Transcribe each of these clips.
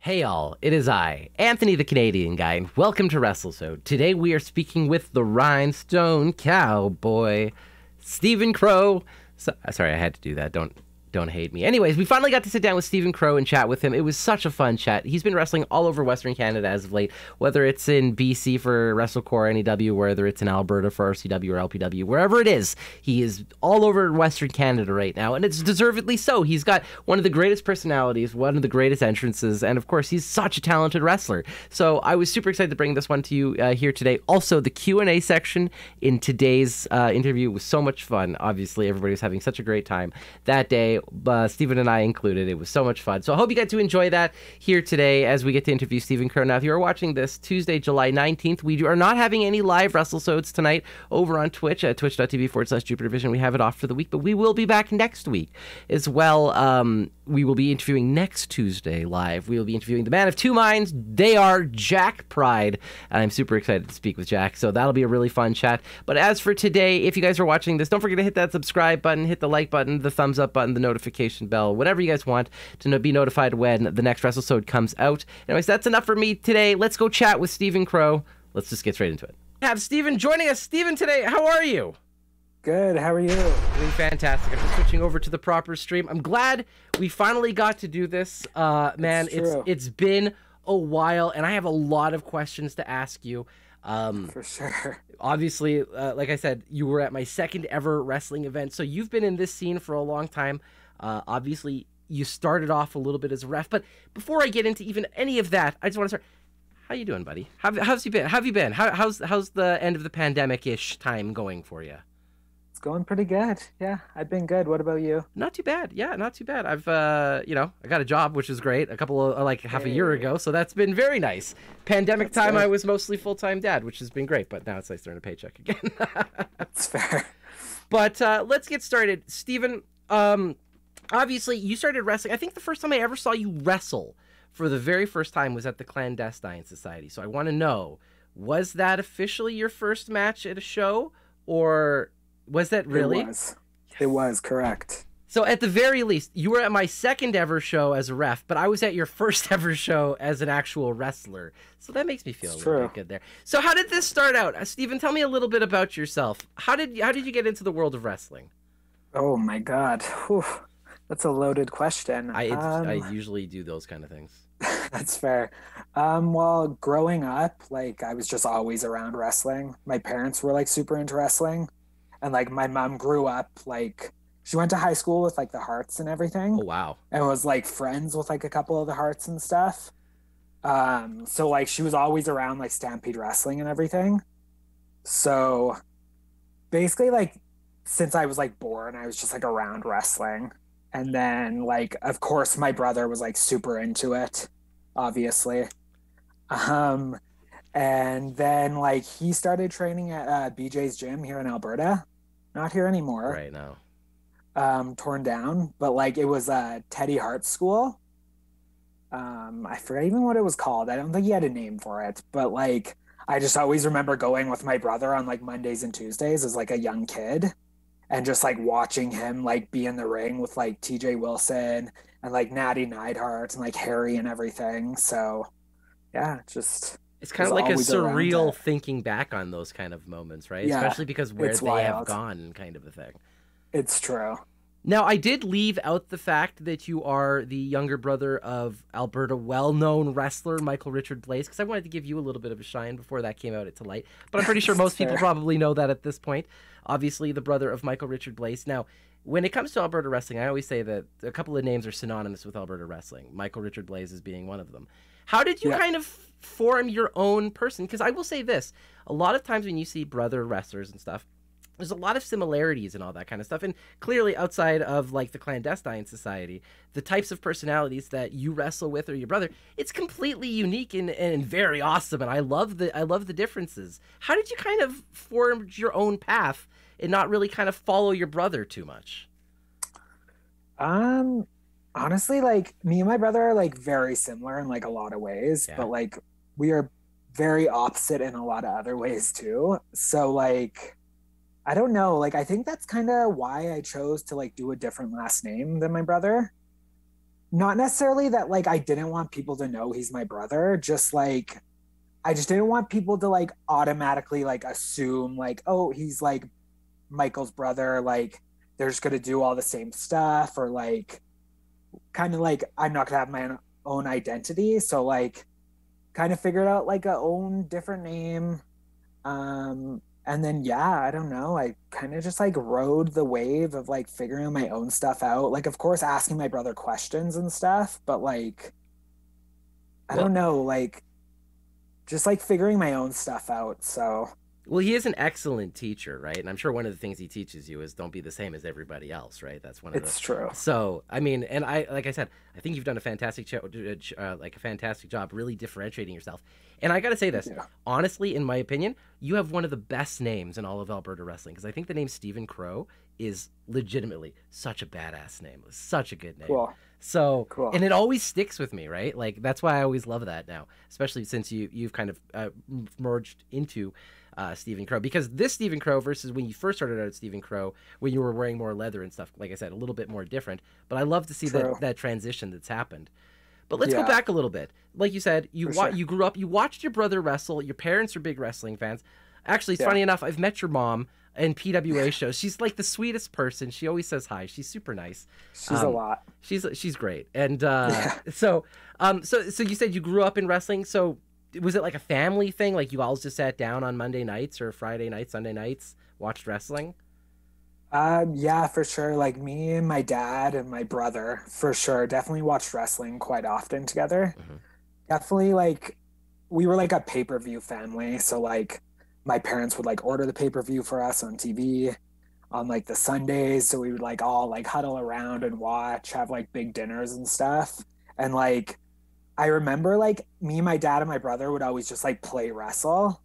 Hey all, it is I, Anthony the Canadian guy, and welcome to Wrestlesode. Today we are speaking with the Rhinestone Cowboy, Stephen Crowe. Sorry, I had to do that. Don't hate me. Anyways, we finally got to sit down with Stephen Crowe and chat with him. It was such a fun chat. He's been wrestling all over Western Canada as of late, whether it's in BC for WrestleCore, NEW, whether it's in Alberta for RCW or LPW, wherever it is. He is all over Western Canada right now, and it's deservedly so. He's got one of the greatest personalities, one of the greatest entrances, and of course, he's such a talented wrestler. So I was super excited to bring this one to you here today. Also, the Q&A section in today's interview was so much fun. Obviously, everybody was having such a great time that day. Stephen and I included. It was so much fun. So I hope you get to enjoy that here today as we get to interview Stephen Crowe. Now, if you are watching this Tuesday, July 19th, we are not having any live Wrestlesodes tonight over on Twitch at twitch.tv/JupiterVision. We have it off for the week, but we will be back next week as well. We will be interviewing next Tuesday live. We will be interviewing the man of two minds. They are Jack Pride. And I'm super excited to speak with Jack. So that'll be a really fun chat. But as for today, if you guys are watching this, don't forget to hit that subscribe button, hit the like button, the thumbs up button, the notification bell, whatever you guys want to be notified when the next Wrestlesode comes out. Anyways, that's enough for me today. Let's go chat with Stephen Crowe. Let's just get straight into it. Have Stephen joining us. Stephen, today, how are you? Good. How are you? Doing fantastic. I'm just switching over to the proper stream. I'm glad we finally got to do this. Man, it's been a while, and I have a lot of questions to ask you. For sure. Obviously, like I said, you were at my second ever wrestling event, so you've been in this scene for a long time. Obviously, you started off a little bit as a ref, but before I get into even any of that, I just want to start. How you doing, buddy? How's you been? How have you been? How's the end of the pandemic-ish time going for you? It's going pretty good. Yeah, I've been good. What about you? Not too bad. Yeah, not too bad. I've, I got a job, which is great. Half a year ago, so that's been very nice. Pandemic time, I was mostly full-time dad, which has been great, but now it's nice to earn a paycheck again. That's fair. But let's get started. Stephen, obviously, you started wrestling. I think the first time I ever saw you wrestle for the very first time was at the Clandestine Society. So I want to know, was that officially your first match at a show, or was that really? It was. Yes. It was, correct. So at the very least, you were at my second ever show as a ref, but I was at your first ever show as an actual wrestler. So that makes me feel a little bit good there. So how did this start out? Stephen, tell me a little bit about yourself. How did you get into the world of wrestling? Oh my God. Whew. That's a loaded question. I usually do those kind of things. That's fair. Well, growing up, I was just always around wrestling. My parents were super into wrestling. And my mom grew up, she went to high school with the Hearts and everything. Oh, wow. And was friends with a couple of the Hearts and stuff. So she was always around Stampede Wrestling and everything. So basically since I was born, I was just around wrestling. And then of course my brother was super into it, obviously. And then he started training at BJ's gym here in Alberta. Not here anymore. Right now. Torn down. But it was Teddy Hart's school. I forget even what it was called. I don't think he had a name for it. But I just always remember going with my brother on Mondays and Tuesdays as a young kid. And just watching him be in the ring with TJ Wilson and Natty Neidhart and Harry and everything. So yeah, just... It's kind of like a surreal thinking back on those kind of moments, right? Yeah, especially because where they have gone, kind of a thing. It's true. Now, I did leave out the fact that you are the younger brother of Alberta well-known wrestler Michael Richard Blaze, because I wanted to give you a little bit of a shine before that came out into light. But I'm pretty sure most people probably know that at this point. Obviously, the brother of Michael Richard Blaze. Now, when it comes to Alberta wrestling, I always say that a couple of names are synonymous with Alberta wrestling. Michael Richard Blaze is being one of them. How did you kind of form your own person? Because I will say this, a lot of times when you see brother wrestlers and stuff, there's a lot of similarities and all that kind of stuff. And clearly outside of the Clandestine Society, the types of personalities that you wrestle with or your brother, it's completely unique and very awesome. And I love the differences. How did you kind of form your own path and not really kind of follow your brother too much? Honestly, me and my brother are very similar in a lot of ways, yeah. But we are very opposite in a lot of other ways too. So I don't know, I think that's kind of why I chose to do a different last name than my brother. not necessarily that like I didn't want people to know he's my brother, just like I just didn't want people to like automatically like assume like, oh, he's like Michael's brother, like they're just gonna do all the same stuff, or like kind of like I'm not gonna have my own identity. So like kind of figured out like a own different name. And then yeah, I don't know. I kind of just like rode the wave of like figuring my own stuff out. Like of course asking my brother questions and stuff, but like I Well, don't know, like just like figuring my own stuff out. So Well, he is an excellent teacher, right? And I'm sure one of the things he teaches you is don't be the same as everybody else, right? That's one of the. it's true. So, I mean, and like I said, I think you've done a fantastic like a fantastic job, really differentiating yourself. And I got to say this, Yeah. honestly, in my opinion, you have one of the best names in all of Alberta wrestling because I think the name Stephen Crowe is legitimately such a badass name, such a good name. Cool. So, Cool. and it always sticks with me, right? Like that's why I always love that now, especially since you've kind of merged into Stephen Crowe, because this Stephen Crowe versus when you first started out at Stephen Crowe, when you were wearing more leather and stuff, like I said, a little bit more different. But I love to see True. that transition that's happened. But let's go Yeah, back a little bit. Like you said, for sure. you grew up, you watched your brother wrestle. Your parents are big wrestling fans. Actually, it's Yeah. funny enough. I've met your mom in PWA shows. She's like the sweetest person. She always says hi. She's super nice. She's a lot. She's great. And Yeah. so you said you grew up in wrestling. So was it like a family thing? Like you all just sat down on Monday nights or Friday nights, Sunday nights, watched wrestling? Yeah, for sure. Like me and my dad and my brother, for sure, definitely watched wrestling quite often together. Hmm. Definitely like we were like a pay-per-view family. So like my parents would like order the pay-per-view for us on TV on like the Sundays. So we would like all like huddle around and watch, have like big dinners and stuff. And like I remember like me, my dad, and my brother would always just like play wrestle.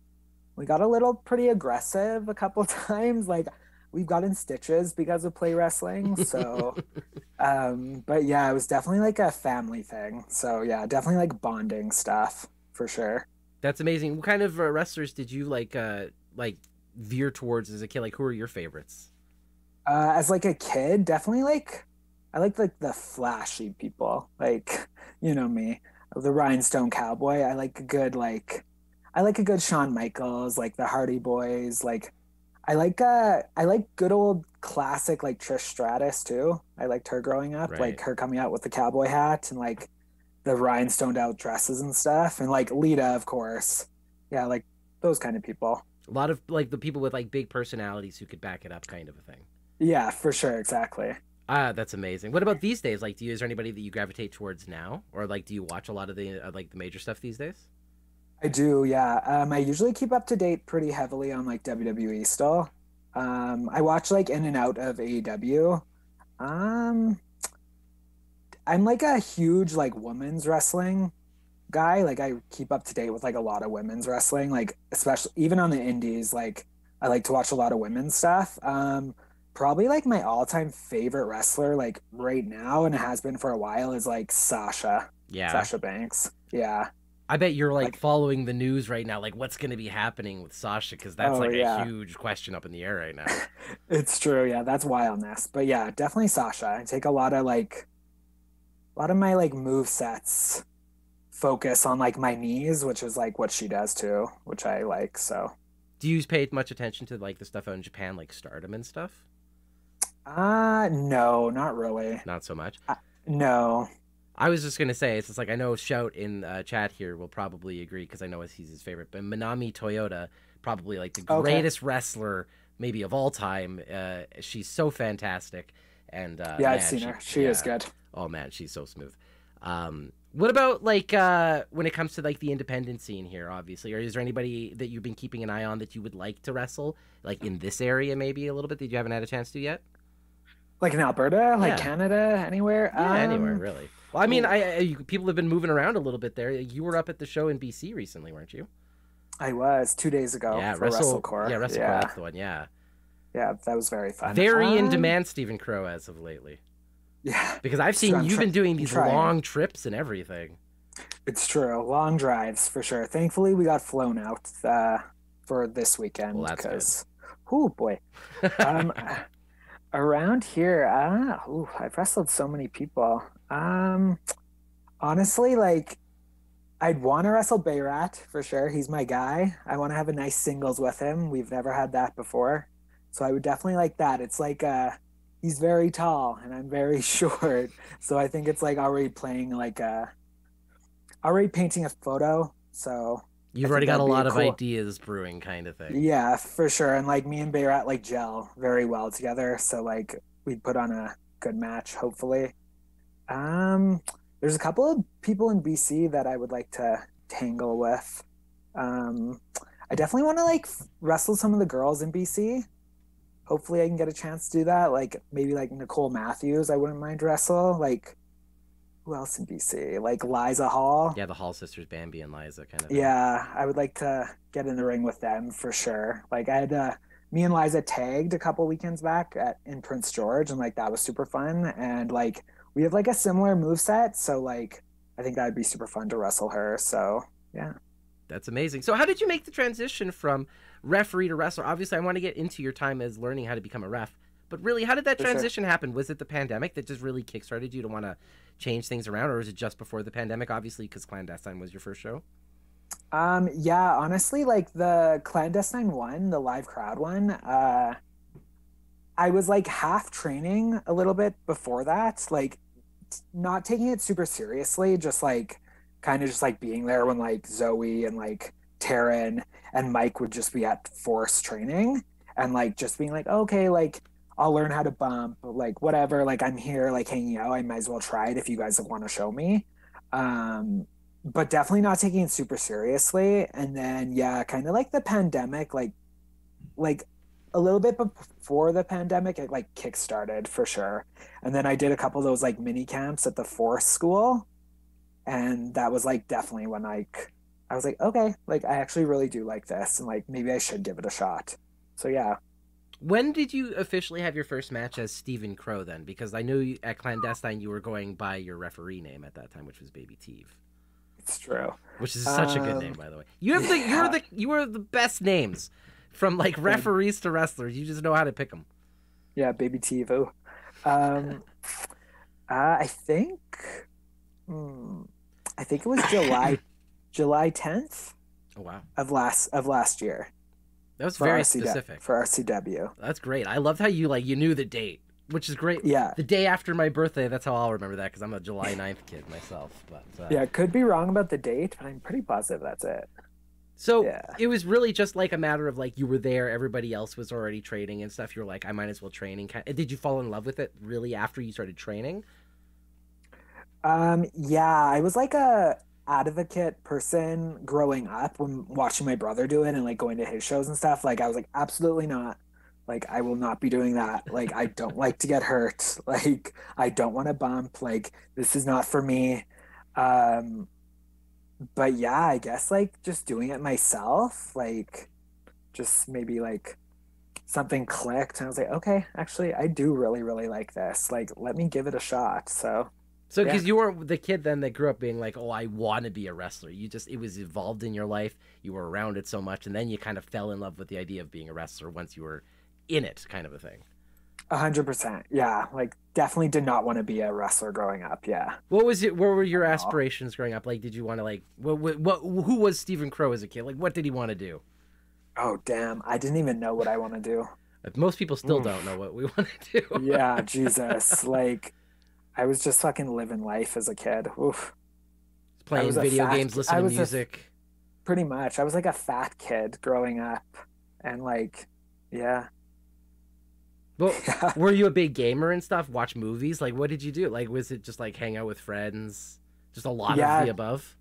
We got a little pretty aggressive a couple times. Like we've gotten stitches because of play wrestling. So but yeah, it was definitely like a family thing. So yeah, definitely like bonding stuff for sure. That's amazing. What kind of wrestlers did you like veer towards as a kid? Like who are your favorites? As like a kid, definitely I like the flashy people. Like, you know me, the Rhinestone Cowboy. I like a good Shawn Michaels, like the Hardy Boys. Like I like good old classic like Trish Stratus too. I liked her growing up, Right. like her coming out with the cowboy hat and like the rhinestoned out dresses and stuff. And like Lita, of course. Yeah, like those kind of people. A lot of like the people with like big personalities who could back it up, kind of a thing. Yeah, for sure, exactly. Ah, that's amazing. What about these days? Like, is there anybody that you gravitate towards now, or like, do you watch a lot of the like the major stuff these days? I do, yeah. I usually keep up to date pretty heavily on like WWE still. I watch like in and out of AEW. Um, I'm like a huge like women's wrestling guy. Like I keep up to date with like a lot of women's wrestling, like especially even on the indies, like I like to watch a lot of women's stuff. Probably like my all-time favorite wrestler like right now and it has been for a while is like Yeah, Sasha Banks. Yeah. I bet you're like Like following the news right now. Like, what's going to be happening with Sasha? Because that's oh like a yeah. huge question up in the air right now. It's true. Yeah, that's wildness. But yeah, definitely Sasha. I take a lot of my like move sets focus on like my knees, which is like what she does too, which I like. So Do you pay much attention to like the stuff out in Japan, like Stardom and stuff? no, not really. Not so much. No. I was just gonna say, it's just like I know Shout in chat here will probably agree because I know he's his favorite. But Manami Toyota, probably like the Okay. greatest wrestler maybe of all time. She's so fantastic, and Yeah, I've man, seen her. She is yeah, good. oh man, she's so smooth. What about like when it comes to like the independent scene here? Obviously, or is there anybody that you've been keeping an eye on that you would like to wrestle, like in this area maybe a little bit that you haven't had a chance to yet? Like in Alberta, like Yeah. Canada, anywhere. Yeah, anywhere really. Well, I mean, Ooh, people have been moving around a little bit there. You were up at the show in BC recently, weren't you? I was 2 days ago Yeah, for Yeah, WrestleCore. WrestleCore. Yeah. That's the one. Yeah, Yeah, that was very fun. very in demand, Stephen Crow as of lately. Yeah. Because I've So seen you've been doing I'm these trying. long trips and everything. It's true. Long drives for sure. Thankfully, we got flown out for this Well, weekend that's good. because, oh boy. Um, Around here, I've wrestled so many people. Honestly, like I'd want to wrestle Bayrat for sure. He's my guy. I want to have a nice singles with him. We've never had that before. So I would definitely like that. It's like he's very tall and I'm very short. So I think it's like already painting a photo. So I You've already think got a that'd be lot of cool. ideas brewing kind of thing. Yeah, for sure. And like me and Bayrat like gel very well together. So like we'd put on a good match, hopefully. Um, there's a couple of people in BC that I would like to tangle with. Um, I definitely want to like wrestle some of the girls in BC. Hopefully, I can get a chance to do that. Like maybe like Nicole Matthews, I wouldn't mind wrestle. Like who else in BC? Like Liza Hall. Yeah, the Hall sisters, Bambi and Liza kind of thing. Yeah, I would like to get in the ring with them for sure. Like I had me and Liza tagged a couple weekends back at in Prince George, and like that was super fun. And like we have like a similar move set, so like I think that'd be super fun to wrestle her. So yeah, That's amazing. So how did you make the transition from referee to wrestler? Obviously, I want to get into your time as learning how to become a ref, but really, how did that for sure. transition happen? Was it the pandemic that just really kickstarted you to want to change things around, or was it just before the pandemic? Obviously, because Clandestine was your first show. Yeah, honestly, like the clandestine one, the live crowd one, I was like half training a little bit before that, like not taking it super seriously, just like kind of just like being there when like Zoe and like Taryn and Mike would just be at force training and like just being like, okay, like I'll learn how to bump, like whatever, like I'm here like hanging out. I might as well try it if you guys want to show me. Um, but definitely not taking it super seriously. And then yeah, kind of like the pandemic, like a little bit before the pandemic, it like kick started for sure. And then I did a couple of those like mini camps at the force school, and that was like definitely when like I was like, okay, like I actually really do like this, and like maybe I should give it a shot. So yeah, When did you officially have your first match as Stephen Crowe then? Because I know at Clandestine you were going by your referee name at that time, which was Baby Teeve, it's true. which is such a good name, Um, by the way. You have the yeah, you are the best names from like yeah, referees to wrestlers. You just know how to pick them. yeah, baby TiVo. Um, I think, hmm, I think it was July 10th Oh wow, of last year that was for very RCW specific. for RCW. That's great. I loved how you like you knew the date, which is great. Yeah, The day after my birthday, that's how I'll remember that because I'm a July 9th kid myself. But yeah, could be wrong about the date, but I'm pretty positive that's it. so Yeah. it was really just like a matter of like you were there, everybody else was already training and stuff. You were like, I might as well train. And did you fall in love with it really after you started training? Yeah, I was like a advocate person growing up when watching my brother do it and like going to his shows and stuff. Like I was like, absolutely not. Like I will not be doing that. Like I don't like to get hurt. Like I don't want to bump. Like this is not for me. Um, but yeah, I guess like just doing it myself, like just maybe like something clicked and I was like, okay, actually I do really, really like this. Like let me give it a shot. So So yeah. because you weren't the kid then that grew up being like, oh, I want to be a wrestler. You just it was evolved in your life. You were around it so much, and then you kind of fell in love with the idea of being a wrestler once you were in it, kind of a thing. 100%. Yeah. Like definitely did not want to be a wrestler growing up. Yeah. What was it? What were your Not at all. aspirations growing up? Like, did you want to like what? Who was Stephen Crowe as a kid? Like, what did he want to do? Oh, damn. I didn't even know what I want to do. Like, most people still don't know Oof. what we want to do. Yeah, Jesus. Like I was just fucking living life as a kid. Oof. I Playing was a video fat games, I listening to was a music. pretty much. I was like a fat kid growing up and like yeah. But Yeah. were you a big gamer and stuff? Watch movies? Like, what did you do? Like, was it just like hang out with friends? Just a lot of the Yeah. above?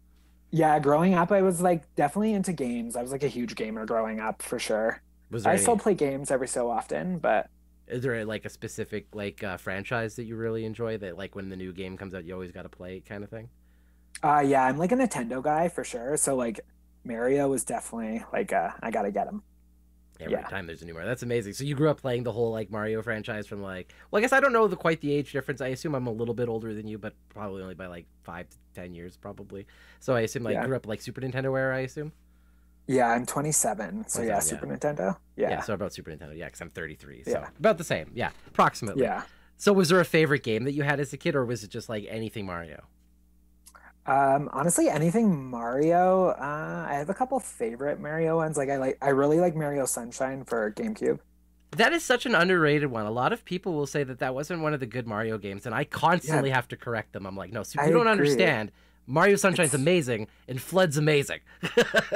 Yeah, growing up I was like definitely into games. I was like a huge gamer growing up for sure. Was there I still any? play games every so often, but Is there like a specific like franchise that you really enjoy that like when the new game comes out you always got to play it kind of thing? yeah, I'm like a Nintendo guy for sure. So like Mario was definitely like I gotta get him. Every Yeah. time there's a new Mario. That's amazing. So you grew up playing the whole like Mario franchise from like well, I guess I don't know quite the age difference. I assume I'm a little bit older than you, but probably only by like 5 to 10 years probably. So I assume like Yeah. grew up like Super Nintendo era, I assume. Yeah, I'm 27. So yeah, 27, yeah. Super Nintendo. Yeah, Yeah. so about Super Nintendo. Yeah, because I'm 33. So Yeah. about the same. Yeah, approximately. Yeah. So was there a favorite game that you had as a kid, or was it just like anything Mario? Honestly, anything Mario. I have a couple favorite Mario ones. I really like Mario Sunshine for GameCube. That is such an underrated one. A lot of people will say that that wasn't one of the good Mario games, and I Yeah, constantly have to correct them. I'm like, no, so I you don't agree. understand. Mario Sunshine's It's amazing, and Flood's amazing.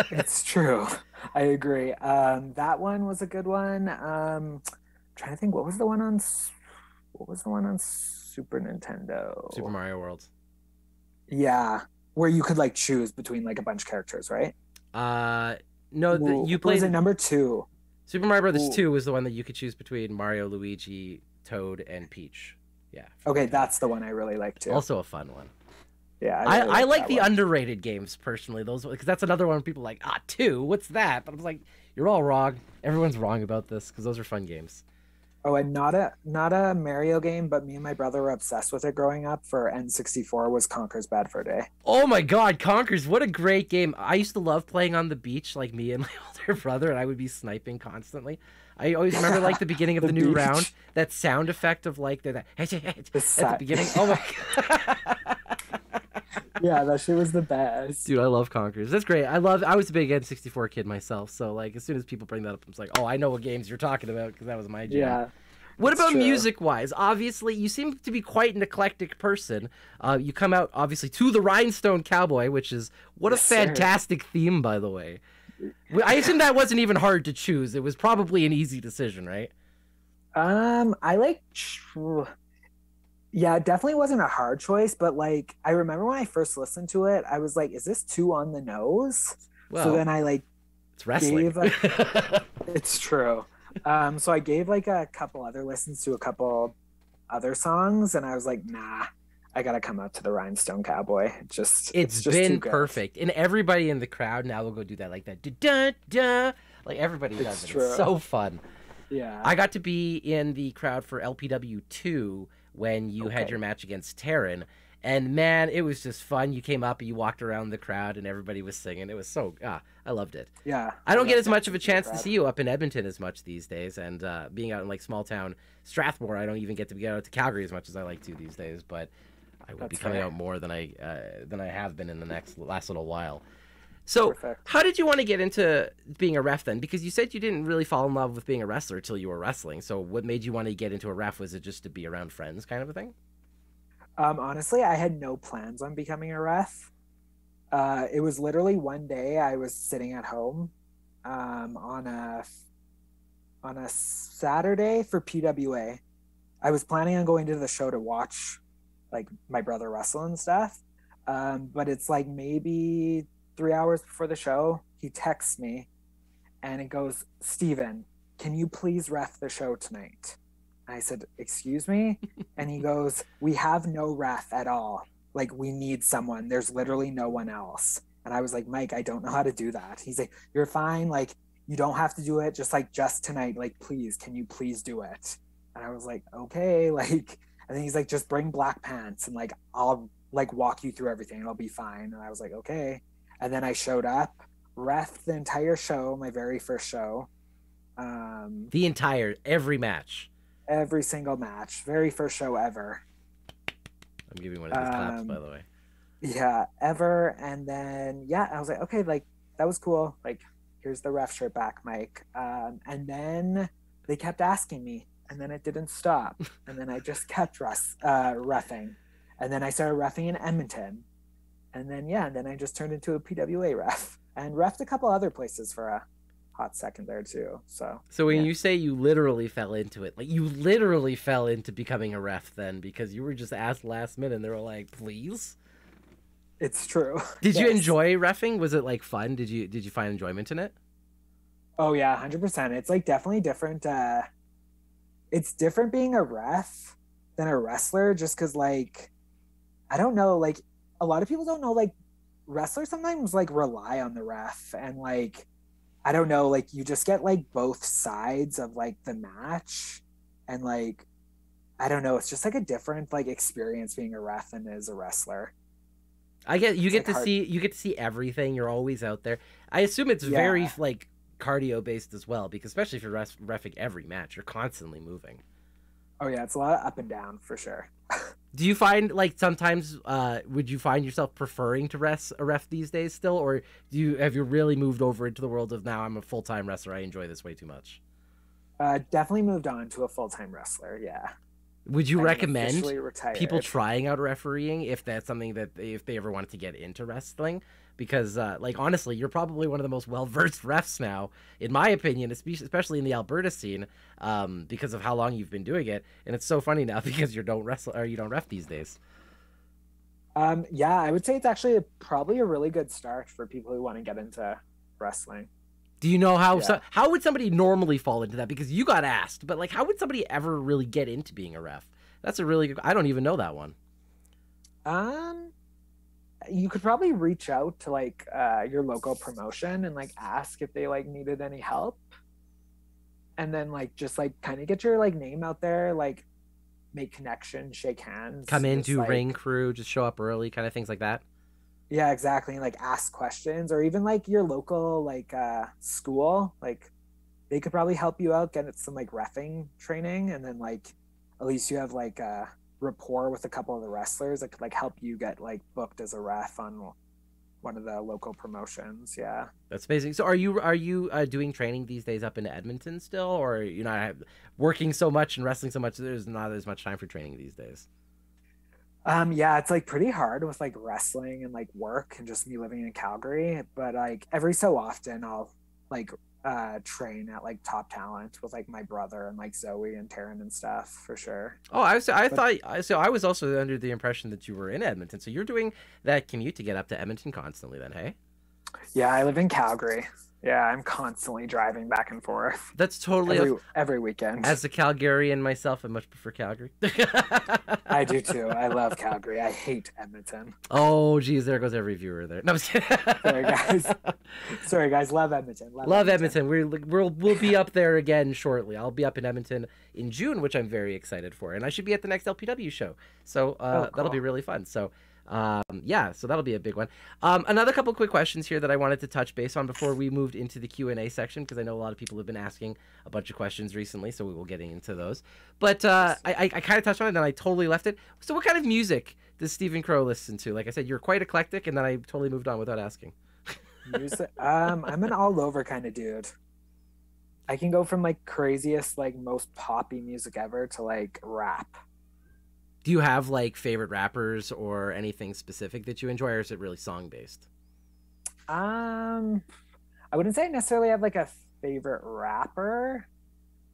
it's true. I agree. That one was a good one. Trying to think, what was the one on Super Super Nintendo? Mario World. Yeah, where you could like choose between like a bunch of characters, right? Uh, no, Ooh, you or was it played number two? Super Mario Brothers Ooh, 2 was the one that you could choose between Mario, Luigi, Toad, and Peach. Yeah, for the okay, Nintendo. that's the one I really like too. Also a fun one. Yeah, I I, really I like like that the one. underrated games personally. Those because that's another one people are like two. What's that? But I was like, you're all wrong. Everyone's wrong about this because those are fun games. Oh, and not a Mario game, but me and my brother were obsessed with it growing up for N64 was Conker's Bad Fur Day. Oh my God, Conkers! What a great game. I used to love playing on the beach, like me and my older brother, and I would be sniping constantly. I always remember like the beginning of The the new round, beach, that sound effect of like the the at the set. beginning. Oh my God. Yeah, that shit was the best. Dude, I love Conkers. That's great. I was a big N64 kid myself, so like as soon as people bring that up, I'm just like, oh, I know what games you're talking about because that was my jam. Yeah, What it's about true. music wise? Obviously, you seem to be quite an eclectic person. You come out obviously to the Rhinestone Cowboy, which is what a Yes, sir. fantastic theme, by the way. I assume that wasn't even hard to choose. It was probably an easy decision, right? I like yeah, it definitely wasn't a hard choice, but like I remember when I first listened to it, I was like, is this too on the nose? So Well, then I like it's wrestling. gave a it's true. So I gave like a couple other listens to a couple other songs, and I was like, nah, I gotta come out to the Rhinestone Cowboy. It's It's just too been good. perfect, and everybody in the crowd now will go do that, like that, da da da, like everybody does It's it. It's true. so fun. Yeah. I got to be in the crowd for LPW 2 when you had your Okay. match against Taryn. And man, it was just fun. You came up and you walked around the crowd and everybody was singing. It was I loved it. Yeah. I I don't get love as much dancing of a to the chance to crowd. see you up in Edmonton as much these days. And being out in like small town Strathmore, I don't even get to get out to Calgary as much as I like to these days. But I will be That's coming fair. out more than I have been in the last little while. So, Perfect. how did you want to get into being a ref then? Because you said you didn't really fall in love with being a wrestler until you were wrestling. So, what made you want to get into a ref? Was it just to be around friends, kind of a thing? Honestly, I had no plans on becoming a ref. It was literally one day I was sitting at home on a Saturday for PWA. I was planning on going to the show to watch like my brother wrestle and stuff. But it's like maybe 3 hours before the show, he texts me and it goes, Steven, can you please ref the show tonight? I said, excuse me? And he goes, we have no ref at all. Like, we need someone. There's literally no one else. And I was like, Mike, I don't know how to do that. He's like, you're fine. Like, you don't have to do it. Just tonight. Like, please, can you please do it? And I was like, okay. Like, and then he's like, just bring black pants and like, I'll like walk you through everything. It'll be fine. And I was like, okay. And then I showed up, ref the entire show, my very first show. Um, Every match. every single match, very first show ever. I'm giving one of these claps, by Um, the way. yeah, ever. And then yeah, I was like, okay, like that was cool. Like, here's the ref shirt back, Mike. And then they kept asking me, and then it didn't stop. And then I just kept refing. And then I started refing in Edmonton. And then yeah, and then I just turned into a PWA ref and refed a couple other places for a hot second there too. So So, when yeah, you say you literally fell into it, like you literally fell into becoming a ref then because you were just asked last minute and they were like, please? it's true. Did you Yes. enjoy refing? Was it like fun? Did you find enjoyment in it? Oh yeah, 100%. It's like definitely different. It's different being a ref than a wrestler, just because like I don't know, like a lot of people don't know, like wrestlers sometimes like rely on the ref, and like I don't know, like you just get like both sides of like the match, and like I don't know, it's just like a different like experience being a ref than as a wrestler. I get you It's get like to hard. see everything. You're always out there. I assume it's very Yeah. like cardio based as well, because especially if you're reffing every match, you're constantly moving. Oh yeah, it's a lot of up and down for sure. Do you find like sometimes would you find yourself preferring to ref these days still, or have you really moved over into the world of now I'm a full time wrestler? I enjoy this way too much. Definitely moved on to a full-time wrestler. Yeah. Would you I'm recommend officially people retired. trying out refereeing if that's something that if they ever wanted to get into wrestling? Because, like, honestly, you're probably one of the most well versed refs now, in my opinion, especially in the Alberta scene, because of how long you've been doing it. And it's so funny now because you don't wrestle or you don't ref these days. Yeah, I would say it's actually probably a really good start for people who want to get into wrestling. Do you know how Yeah. how would somebody normally fall into that? Because you got asked, but like, how would somebody ever really get into being a ref? That's a really good. I don't even know that one. Um, you could probably reach out to like your local promotion and like ask if they like needed any help, and then like just like kind of get your like name out there, like make connections, shake hands, Come in, just do ring like crew, just show up early, kind of things like that. yeah, exactly, and, like ask questions, or even like your local like school, like they could probably help you out, get some like reffing training, and then like at least you have like a rapport with a couple of the wrestlers that could like help you get like booked as a ref on one of the local promotions. Yeah. That's amazing. So, are you doing training these days up in Edmonton still, or you're not working so much and wrestling so much? There's not as much time for training these days. Yeah, it's like pretty hard with like wrestling and like work and just me living in Calgary. But like every so often I'll like train at like Top Talent with like my brother and like Zoe and Taryn and stuff for sure. Oh, I But thought so. I was also under the impression that you were in Edmonton. So you're doing that commute to get up to Edmonton constantly, then? Hey, yeah, I live in Calgary. Yeah, I'm constantly driving back and forth that's totally every weekend. as a Calgarian myself. I much prefer Calgary. I do too. I love Calgary. I hate Edmonton. Oh, geez, there goes every viewer there. No, I'm just kidding. Sorry guys. Sorry guys. Love Edmonton. Love Edmonton. We'll be up there again shortly. I'll be up in Edmonton in June, which I'm very excited for, and I should be at the next LPW show. So Oh, that'll be cool. really fun. So yeah, so that'll be a big one. Another couple quick questions here that I wanted to touch base on before we moved into the Q&A section, because I know a lot of people have been asking a bunch of questions recently, so we will get into those. But I kind of touched on it, and then I totally left it. So what kind of music does Stephen Crowe listen to? Like I said, you're quite eclectic, and then I totally moved on without asking. Music. I'm an all over kind of dude. I can go from like craziest, like most poppy music ever to like rap. Do you have like favorite rappers or anything specific that you enjoy, or is it really song based? Um, I wouldn't say I necessarily have like a favorite rapper.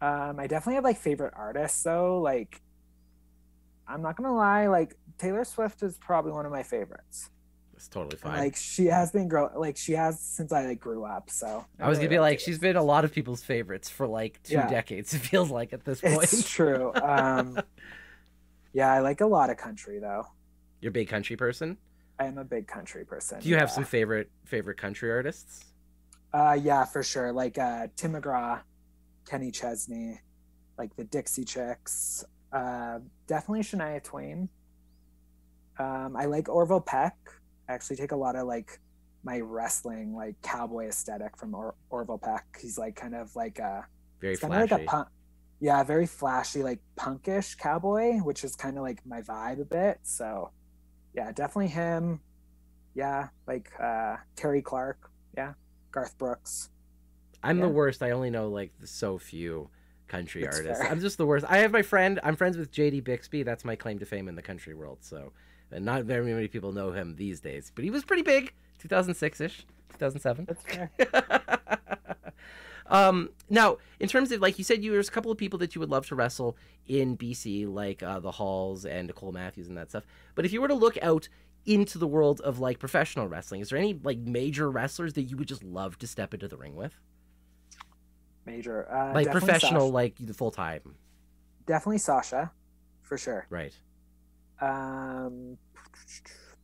I definitely have like favorite artists though. Like, I'm not gonna lie, like Taylor Swift is probably one of my favorites. It's totally And fine. like she has been like she has since I like grew up. So I I was really gonna be like like, Taylor she's been Swift. a lot of people's favorites for like two Yeah, decades. It feels like at this it's point. true. Yeah, I like a lot of country though. You're a big country person. I am a big country person. Do you have some Yeah. favorite country artists? Yeah, for sure. Like Tim McGraw, Kenny Chesney, like the Dixie Chicks. Definitely Shania Twain. I like Orville Peck. I actually take a lot of like my wrestling like cowboy aesthetic from Orville Peck. He's like kind of like Very it's kind of like a flashy. punk, yeah, very flashy, like punkish cowboy, which is kind of like my vibe a bit. So yeah, definitely him. Yeah, like Terry Clark. Yeah, Garth Brooks. I'm the Yeah, worst. I only know like so few country that's artists. fair. I'm just the worst. I have my friend. I'm friends with JD Bixby. That's my claim to fame in the country world. So, and not very many people know him these days. But he was pretty big, 2006 ish, 2007. That's fair. Now, in terms of like you said, there's a couple of people that you would love to wrestle in BC, like the Halls and Nicole Matthews and that stuff. But if you were to look out into the world of like professional wrestling, is there any like major wrestlers that you would just love to step into the ring with? Major. Like Definitely professional, Sasha. like the full time, Definitely Sasha, for sure. right? Trying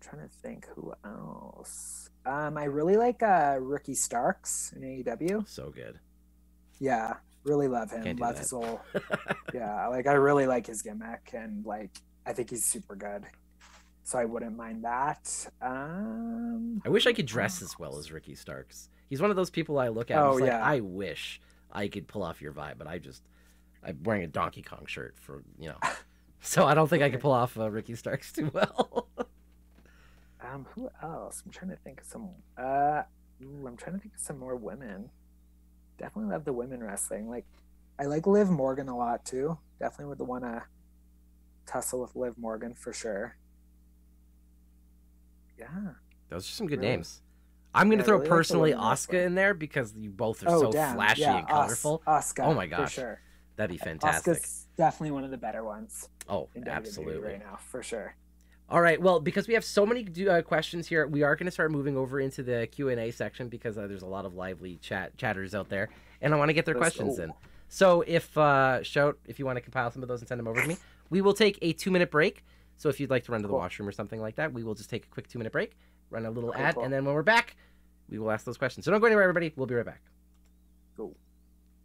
to think who else. I really like Ricky Starks in AEW. So good. Yeah, really love him. Can't do Love that. his whole. Yeah, like I really like his gimmick, and like I think he's super good. so I wouldn't mind that. I wish I could dress as well as Ricky Starks. He's one of those people I look at. Oh And like, yeah, I wish I could pull off your vibe, but I'm wearing a Donkey Kong shirt for so I don't think I could pull off Ricky Starks too well. who else? I'm trying to think of some. I'm trying to think of some more women. Definitely love the women wrestling. Like, I like Liv Morgan a lot too. Definitely would want to tussle with Liv Morgan for sure. Yeah, Those are some good really, names. I'm going to throw really like the personally women Asuka wrestling. in there because you both are Oh so damn, flashy yeah, and colorful. Asuka, Oh my for gosh, sure. that'd be fantastic. Asuka's definitely one of the better ones Oh, in WWE absolutely. right now, for sure. All right, well, because we have so many questions here, we are going to start moving over into the Q&A section because there's a lot of lively chatters out there, and I want to get their questions in. So if you want to compile some of those and send them over to me, we will take a 2-minute break. So if you'd like to run to the washroom or something like that, we will just take a quick 2-minute break, run a little ad, and then when we're back, we will ask those questions. So don't go anywhere, everybody. We'll be right back. Cool.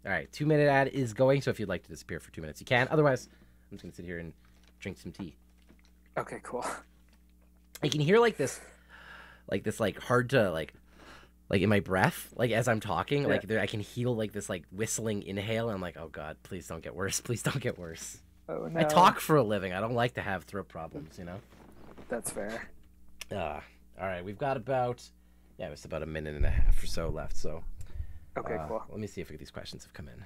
All right, 2-minute ad is going, so if you'd like to disappear for 2 minutes, you can. Otherwise, I'm just going to sit here and drink some tea. Okay, cool. I can hear this hard to like in my breath, like as I'm talking, I can heal this whistling inhale. And I'm like, oh god, please don't get worse. Please don't get worse. Oh no. I talk for a living. I don't like to have throat problems, That's fair. All right, we've got it's about a minute and a half or so left. So Okay, cool. Let me see if these questions have come in.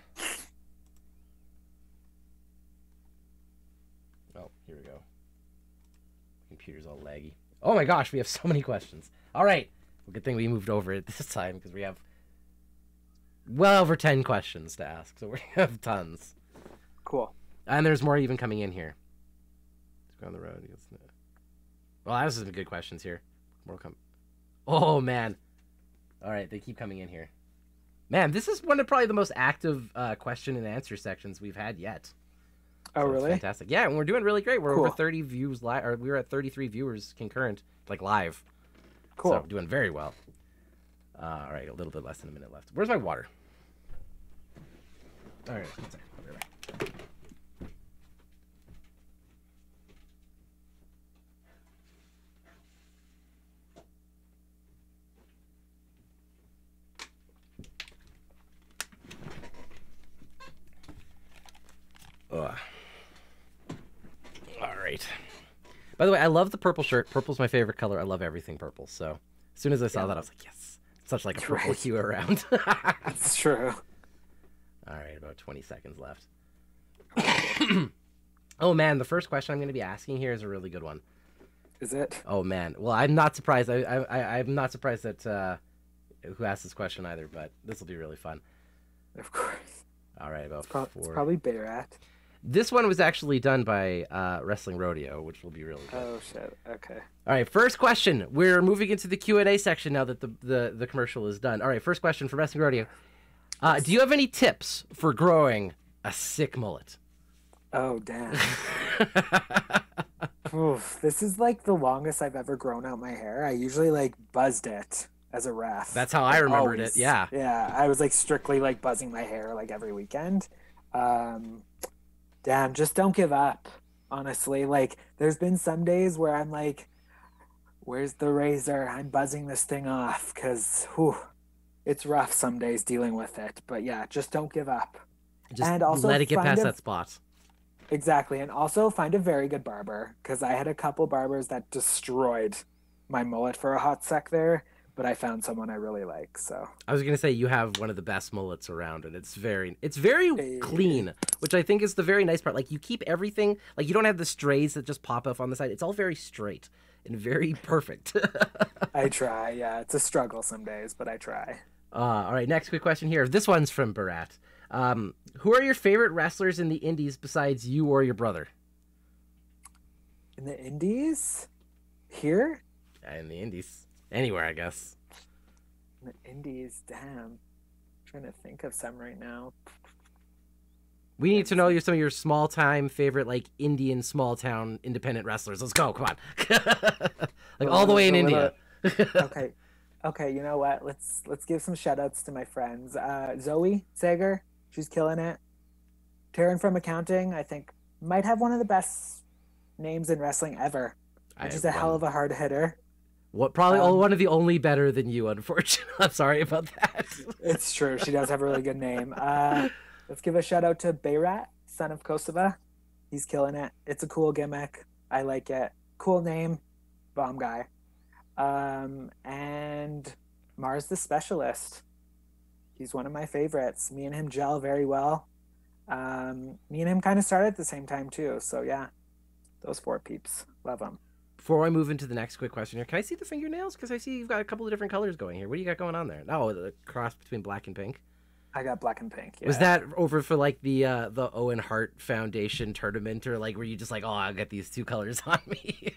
Oh, here we go. Computer's all laggy. Oh my gosh, we have so many questions. All right. Well, good thing we moved over it this time because we have well over 10 questions to ask. So we have tons. Cool. And there's more even coming in here. Let's go on the road. Well, those are some good questions here. More come. Oh, man. All right, they keep coming in here. Man, this is one of probably the most active question and answer sections we've had yet. Oh, So really? fantastic. Yeah, and we're doing really great. We're Cool. over 30 views live, or we were at 33 viewers concurrent, live. Cool. So doing very well. All right, a little bit less than a minute left. Where's my water? All right, one second. I'll be right back. Ugh. All right. By the way, I love the purple shirt. Purple's my favorite color. I love everything purple. So as soon as I saw that, I was like, yes. Such a purple hue around. That's true. All right, about 20 seconds left. Oh, man, the first question I'm going to be asking here is a really good one. Is it? Oh, man. Well, I'm not surprised. I'm not surprised that who asked this question either, but this will be really fun. Of course. All right, about It's probably Bayrat. This one was actually done by Wrestling Rodeo, which will be really good. Oh, shit. Okay. All right, first question. We're moving into the Q&A section now that the commercial is done. All right, first question for Wrestling Rodeo. Do you have any tips for growing a sick mullet? Oh, damn. Oof, this is the longest I've ever grown out my hair. I usually buzzed it as a ref. That's how I remembered Always. it. Yeah. Yeah, I was strictly buzzing my hair every weekend. Damn, just don't give up. Honestly, there's been some days where I'm where's the razor? I'm buzzing this thing off because it's rough some days dealing with it. But yeah, just don't give up. Just And also let it get find past a- that spot. Exactly. And also find a very good barber because I had a couple barbers that destroyed my mullet for a hot sec there, but I found someone I really like. So I was gonna say you have one of the best mullets around, and it's very clean, which I think is the very nice part. You keep everything you don't have the strays that just pop off on the side. It's all very straight and very perfect. I try. Yeah, it's a struggle some days, but I try. All right, next quick question here. This one's from Barat. Who are your favorite wrestlers in the indies besides you or your brother? In the indies? Here? In the indies. Anywhere, I guess. In the indies, damn. I'm trying to think of some right now. We need to know some of your small-time favorite, Indian small-town independent wrestlers. Let's go, come on. All the way in India. Okay, you know what? Let's give some shout-outs to my friends. Zoe Sager, she's killing it. Taryn from accounting, I think, might have one of the best names in wrestling ever. which is a hell of a hard hitter. What probably one of the only better than you, unfortunately. I'm sorry about that. It's true. She does have a really good name. Let's give a shout out to Bayrat, son of Kosova. He's killing it. It's a cool gimmick. I like it. Cool name. Bomb guy. And Mars the Specialist. He's one of my favorites. Me and him gel very well. Me and him kind of started at the same time too. So yeah, those 4 peeps. Love them. Before I move into the next quick question here, can I see the fingernails? Because I see you've got a couple of different colors going here. What do you got going on there? Oh, the cross between black and pink. I got black and pink. Yeah. Was that over for like the Owen Hart Foundation tournament, or like were you just like, oh, I'll get these 2 colors on me?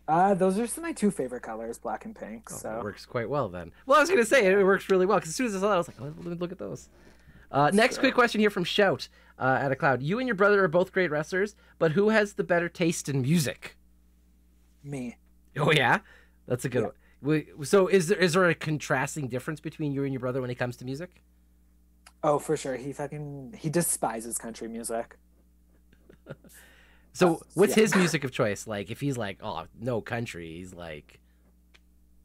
Those are my 2 favorite colors, black and pink. So it works quite well then. Well, I was gonna say it works really well because as soon as I saw that, I was like, oh, let me look at those. Next quick question here from Shout at a Cloud. You and your brother are both great wrestlers, but who has the better taste in music? Me. Oh yeah, that's a good one. So is there a contrasting difference between you and your brother when it comes to music? Oh, for sure. He despises country music. So what's his music of choice? Like if he's like, oh, no country, he's like,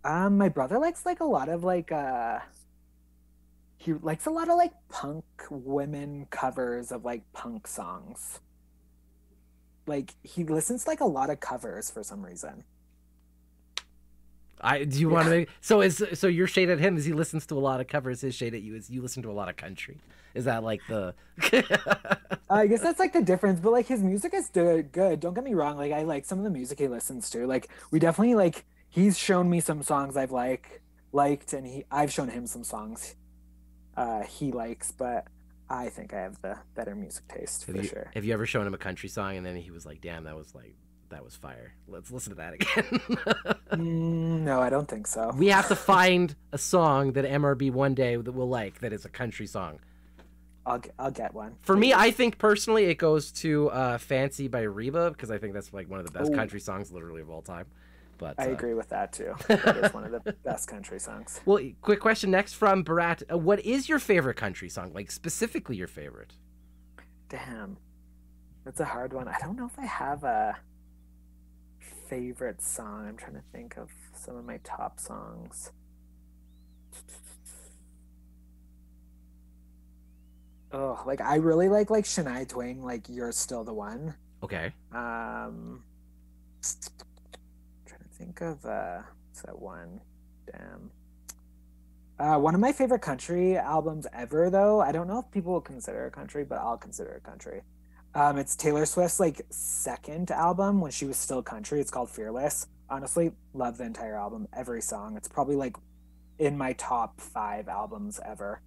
my brother likes like a lot of like he likes a lot of like punk women covers of like punk songs. Like he listens to like a lot of covers for some reason. Do you want to make so your shade at him is he listens to a lot of covers, his shade at you is you listen to a lot of country. Is that like the I guess that's like the difference, but like his music is good. Don't get me wrong, like I like some of the music he listens to. Like we definitely like he's shown me some songs I've liked and I've shown him some songs he likes, but I think I have the better music taste for sure. Have you ever shown him a country song and then he was like, damn, that was fire. Let's listen to that again. No, I don't think so. We have to find a song that MRB one day that we'll like that is a country song. I'll get one. For me, I think personally it goes to Fancy by Reba because I think that's like one of the best country songs literally of all time. But I agree with that too. That is one of the best country songs. Well, quick question next from Barat. What is your favorite country song? Like specifically your favorite? Damn. That's a hard one. I don't know if I have a favorite song. I'm trying to think of some of my top songs. Oh, like I really like Shania Twain, like You're Still the One. Okay. Trying to think of what's that one? Damn. One of my favorite country albums ever, though. I don't know if people will consider it country, but I'll consider it country. It's Taylor Swift's like second album when she was still country. It's called Fearless. Honestly, love the entire album, every song. It's probably like in my top 5 albums ever.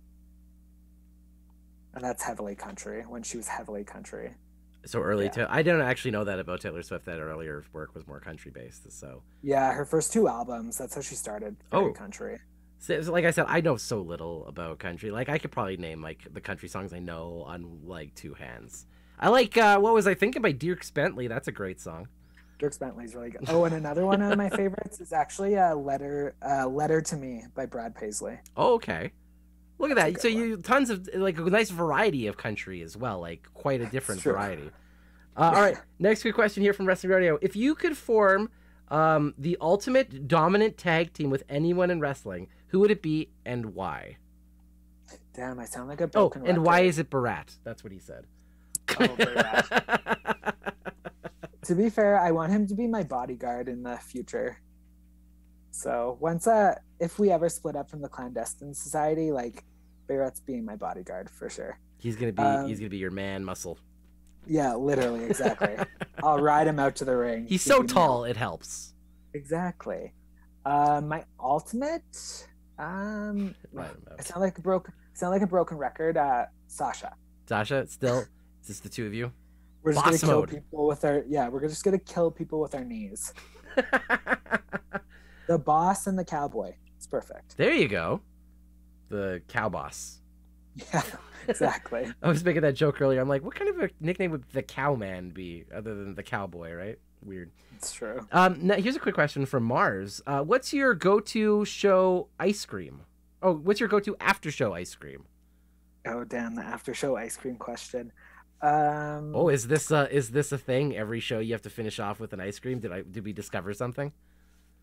And that's heavily country, when she was heavily country. So early I don't actually know that about Taylor Swift, that earlier work was more country based. So yeah, her first 2 albums, that's how she started. Country. So like I said, I know so little about country. Like I could probably name like the country songs I know on like 2 hands. I like what was I thinking by Dierks Bentley. That's a great song. Dierks Bentley's really good. Oh, and another one of my favorites is actually Letter to Me by Brad Paisley. Oh, okay. Look at that. So you tons of like a nice variety of country as well, like quite a different variety. All right, next quick question here from Wrestling Rodeo. If you could form the ultimate dominant tag team with anyone in wrestling, who would it be and why? Damn, I sound like a broken record. And why is it Barat? That's what he said. Oh, Barat. To be fair, I want him to be my bodyguard in the future. So once if we ever split up from the Clandestine Society, like Barrett's being my bodyguard for sure. He's gonna be your man muscle. Yeah, literally, exactly. I'll ride him out to the ring. He's so tall, it helps. Exactly. My ultimate, I sound like a broken record. Sasha. Sasha, still, is this the 2 of you? We're just gonna kill people with our we're just gonna kill people with our knees. The boss and the cowboy. It's perfect. There you go. The cow boss. Yeah, exactly. I was making that joke earlier. I'm like, what kind of a nickname would the cowman be other than the cowboy, right? Weird. It's true. Now here's a quick question from Mars. What's your go-to show ice cream? Oh, what's your go-to after show ice cream? Oh, damn, the after show ice cream question. Oh, is this a thing? Every show you have to finish off with an ice cream? Did we discover something?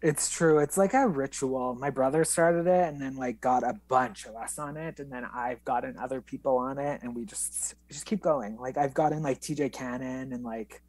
It's true. It's like a ritual. My brother started it and then like got a bunch of us on it, and then I've gotten other people on it, and we just keep going. Like I've gotten like TJ Cannon and like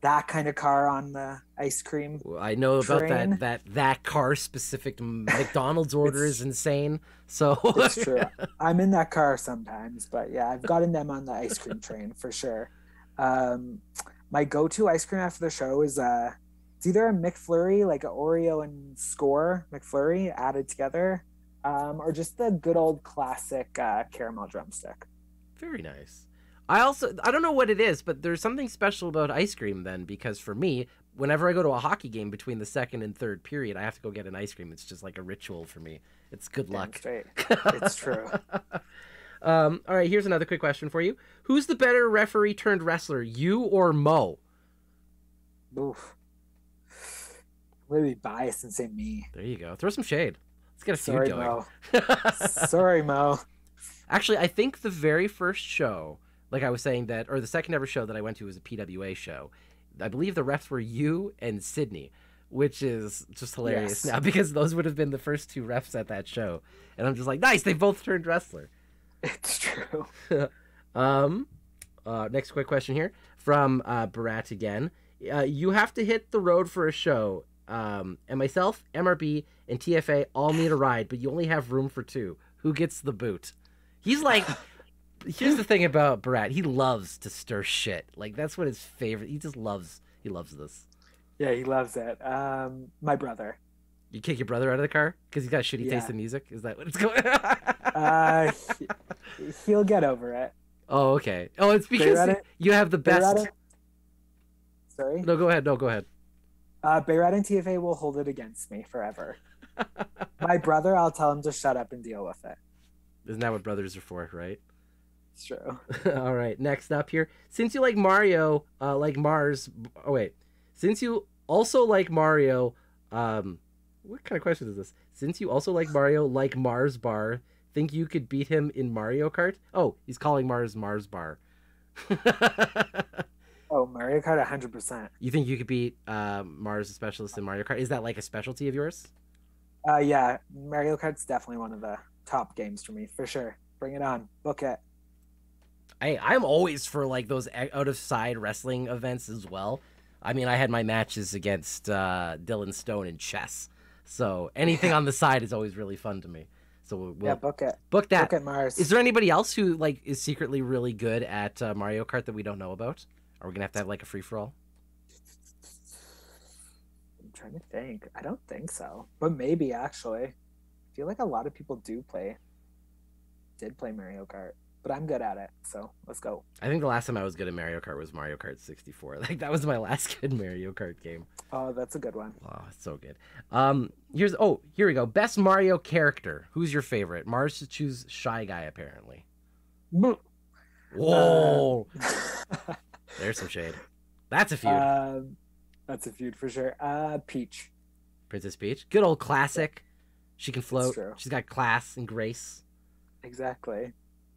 that kind of car on the ice cream Well, I know about train. that car specific McDonald's order is insane. So It's true. I'm in that car sometimes, but yeah, I've gotten them on the ice cream train for sure. Um, my go-to ice cream after the show is it's either a McFlurry, like an Oreo and Score McFlurry added together, or just the good old classic caramel drumstick. very nice. I don't know what it is, but there's something special about ice cream then, because for me, whenever I go to a hockey game between the second and third period, I have to go get an ice cream. It's just like a ritual for me. It's good Damn luck. straight. It's true. All right, here's another quick question for you. Who's the better referee turned wrestler, you or Mo? Oof. Really biased and say me. There you go. Throw some shade. Let's get a feud Sorry, going. Mo. Sorry, Mo. Actually, I think the very first show, like I was saying that, or the second ever show that I went to was a PWA show. I believe the refs were you and Sydney, which is just hilarious Yes. now because those would have been the first two refs at that show. And I'm just like, nice, they both turned wrestler. It's true. Next quick question here from Barat again. You have to hit the road for a show. And myself, MRB, and TFA all need a ride, but you only have room for two. Who gets the boot? He's like, here's the thing about Barat. He loves to stir shit. Like, that's what his favorite. He loves this. Yeah, he loves it. My brother. You kick your brother out of the car because he's got a shitty Yeah. taste in music? Is that what it's going He'll get over it. Oh, okay. Oh, it's They because read it? you have the best. Sorry? No, go ahead. No, go ahead. Bayrat and TFA will hold it against me forever. My brother, I'll tell him to shut up and deal with it. Isn't that what brothers are for, right? It's true. All right, next up here. Since you like Mario, like Mars. Oh wait. Since you also like Mario, what kind of question is this? Since you also like Mario, like Mars Bar, think you could beat him in Mario Kart? Oh, he's calling Mars Bar. Oh, Mario Kart 100%. You think you could beat Mars a specialist in Mario Kart? Is that like a specialty of yours? Yeah, Mario Kart's definitely one of the top games for me, for sure. Bring it on. Book it. I'm always for like those out of side wrestling events as well. I mean, I had my matches against Dylan Stone in chess, so anything on the side is always really fun to me. So we'll Yeah, book it. book that. Book it, Mars. Is there anybody else who like is secretly really good at Mario Kart that we don't know about? Are we gonna have to have like a free for all? I'm trying to think. I don't think so, but maybe actually. I feel like a lot of people did play Mario Kart, but I'm good at it, so let's go. I think the last time I was good at Mario Kart was Mario Kart 64. Like that was my last good Mario Kart game. Oh, that's a good one. Oh, it's so good. Here we go. Best Mario character. Who's your favorite? Mars to choose Shy Guy apparently. Whoa. There's some shade. That's a feud. That's a feud for sure. Peach. Princess Peach. Good old classic. She can float. true. She's got class and grace. Exactly.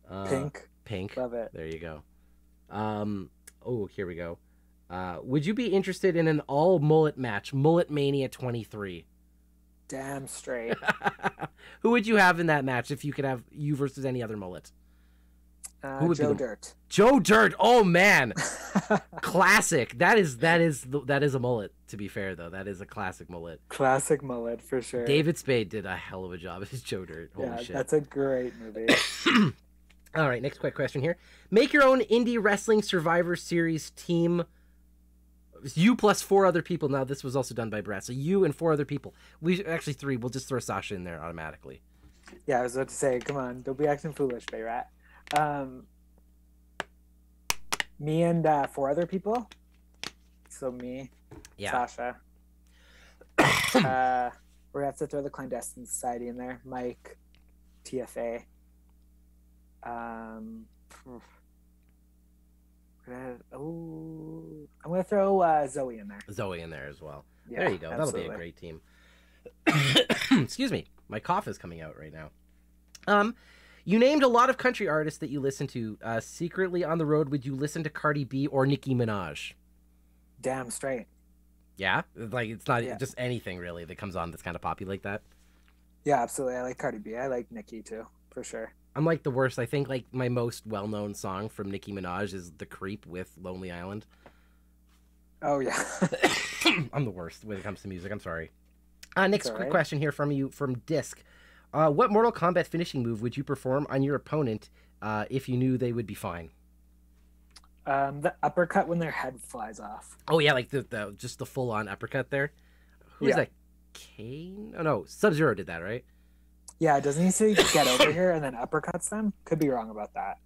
Uh, Pink. Pink. Love it. There you go. Here we go. Would you be interested in an all mullet match? Mullet Mania 23. Damn straight. Who would you have in that match if you could have you versus any other mullet? Who would be Joe the- Dirt. Joe Dirt. Oh man. Classic. That is a mullet, to be fair though. That is a classic mullet. Classic mullet for sure. David Spade did a hell of a job as Joe Dirt. Holy Yeah, shit. that's a great movie. All right, next quick question here. Make your own indie wrestling Survivor Series team. You plus 4 other people. Now, this was also done by Brad. So you and 4 other people. We actually 3. We'll just throw Sasha in there automatically. Yeah, I was about to say, come on, don't be acting foolish, Bayrat. Me and 4 other people. So me, Yeah. Sasha. We're gonna have to throw the Clandestine Society in there. Mike, TFA. I'm gonna throw Zoe in there. Zoe in there as well. Yeah, there you go. That'll absolutely. be a great team. Excuse me. My cough is coming out right now. You named a lot of country artists that you listen to. Secretly on the road, would you listen to Cardi B or Nicki Minaj? Damn straight. Yeah, like it's not Yeah. just anything really that comes on that's kind of poppy like that. Yeah, absolutely. I like Cardi B. I like Nicki too, for sure. I'm like the worst. I think like my most well-known song from Nicki Minaj is "The Creep" with Lonely Island. Oh yeah. I'm the worst when it comes to music. I'm sorry. Next It's all quick right. question here from you from Disc. What Mortal Kombat finishing move would you perform on your opponent if you knew they would be fine? The uppercut when their head flies off. Oh yeah, like the just the full on uppercut there. Who is Yeah. that? Kane? Oh no, Sub-Zero did that, right? Yeah, doesn't he say get over here and then uppercuts them? Could be wrong about that.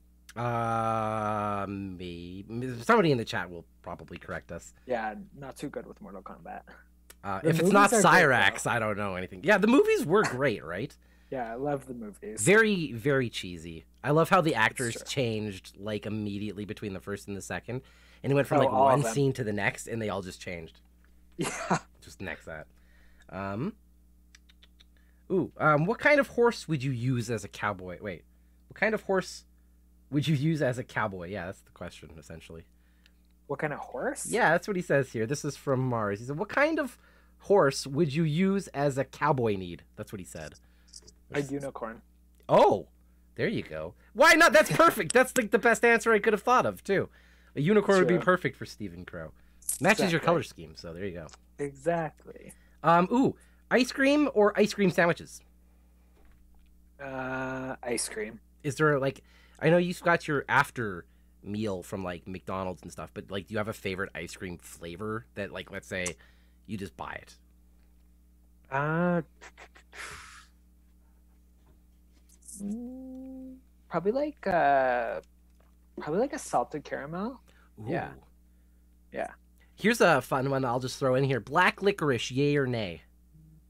Maybe somebody in the chat will probably correct us. Yeah, not too good with Mortal Kombat. The If it's not movies are great, Cyrax, though. I don't know anything. Yeah, the movies were great, right? Yeah, I love the movies. Very, very cheesy. I love how the actors true. changed like immediately between the first and the second, and it went from Oh, like all of one them. scene to the next, and they all just changed. Yeah. Just next that. What kind of horse would you use as a cowboy? Wait, what kind of horse would you use as a cowboy? Yeah, that's the question essentially. What kind of horse? Yeah, that's what he says here. This is from Mars. He said, "What kind of horse would you use as a cowboy need?" That's what he said. A unicorn. Oh, there you go. Why not? That's perfect. That's like the best answer I could have thought of too. A unicorn would be True. perfect for Stephen Crowe. Matches your Exactly. color scheme, so there you go. Exactly. Ice cream or ice cream sandwiches? Ice cream. Is there like, I know you've got your after meal from like McDonald's and stuff, but like, do you have a favorite ice cream flavor that like, let's say, you just buy it? Uh, mm, probably like uh, probably like a salted caramel. Ooh. Yeah. Yeah. Here's a fun one I'll just throw in here. Black licorice, yay or nay?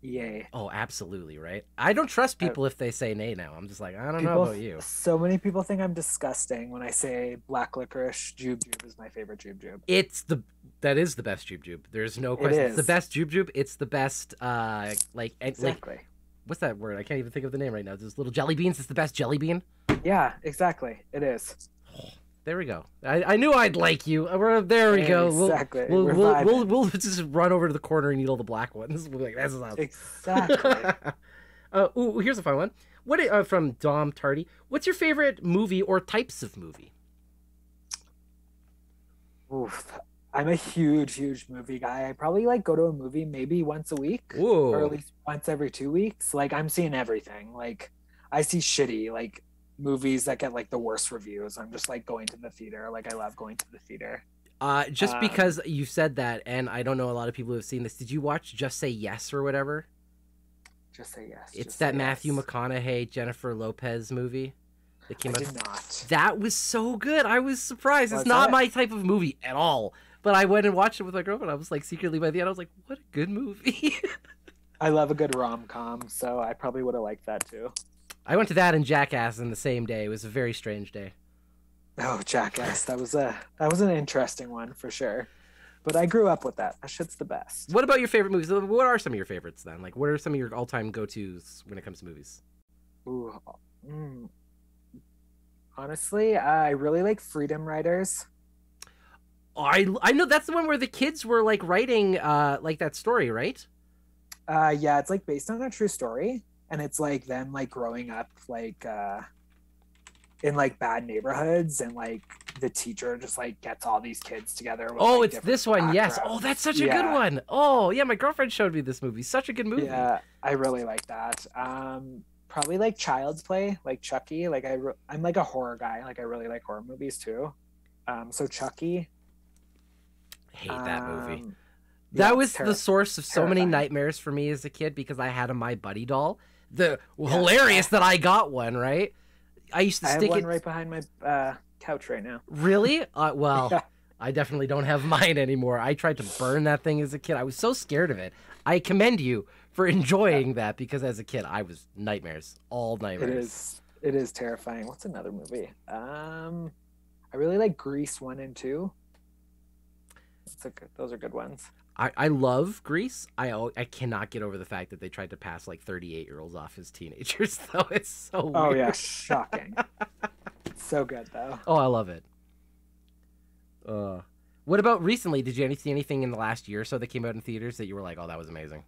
Yay. Oh, absolutely, right? I don't trust people if they say nay now. I'm just like, I don't know about you. So many people think I'm disgusting when I say black licorice. Jube Jube is my favorite Jube Jube. That is the best Jube Jube. There's no question. It's the is. best Jube Jube. It's the best like Exactly. what's that word? I can't even think of the name right now. Those little jelly beans. It's the best jelly bean. Yeah, exactly. It is. There we go. I knew I'd like you. There we go. Exactly. We'll, We're we'll, vibing. we'll just run over to the corner and eat all the black ones. We'll be like, this is awesome. Exactly. Here's a fun one. From Dom Tardy. What's your favorite movie or types of movie? Oof. I'm a huge movie guy. I probably like go to a movie maybe once a week Whoa. or at least once every 2 weeks. Like I'm seeing everything. Like I see shitty like movies that get like the worst reviews. I'm just like going to the theater. Like I love going to the theater. Just because you said that, and I don't know a lot of people who have seen this. Did you watch Just Say Yes or whatever? Just say yes. It's just that say Matthew yes. McConaughey, Jennifer Lopez movie that came I out. did not. That was so good. I was surprised. It's Was not it? my type of movie at all. But I went and watched it with my girlfriend. I was like secretly by the end, I was like, what a good movie. I love a good rom-com, so I probably would have liked that too. I went to that and Jackass in the same day. It was a very strange day. Oh, Jackass. That was an interesting one for sure. But I grew up with that. That shit's the best. What about your favorite movies? What are some of your favorites then? Like, what are some of your all-time go-tos when it comes to movies? Ooh. Honestly, I really like Freedom Writers. Oh, I know that's the one where the kids were like writing like that story, right? Yeah, it's like based on a true story, and it's like them like growing up like in like bad neighborhoods, and like the teacher just like gets all these kids together. With, Oh, like, it's different this one. Yes. backgrounds. Oh, that's such a good Yeah. one. Oh, yeah, my girlfriend showed me this movie. Such a good movie. Yeah, I really like that. Probably like Child's Play, like Chucky. Like I'm like a horror guy. Like I really like horror movies too. So Chucky. Hate that movie. Yeah, That was it's the source of so many terrifying. nightmares for me as a kid because I had a My Buddy doll. Hilarious that I got one, right? I used to I have stick one it right behind my couch right now. Really? Well, Yeah. I definitely don't have mine anymore. I tried to burn that thing as a kid. I was so scared of it. I commend you for enjoying that because as a kid, I was nightmares, all nightmares. It is terrifying. What's another movie? I really like Grease 1 and 2. Those are good ones. I love Grease. I cannot get over the fact that they tried to pass like 38-year-olds off as teenagers, though. It's so Oh weird. yeah, shocking. So good though. Oh, I love it. What about recently? Did you see anything in the last year or so that came out in theaters that you were like, oh, that was amazing?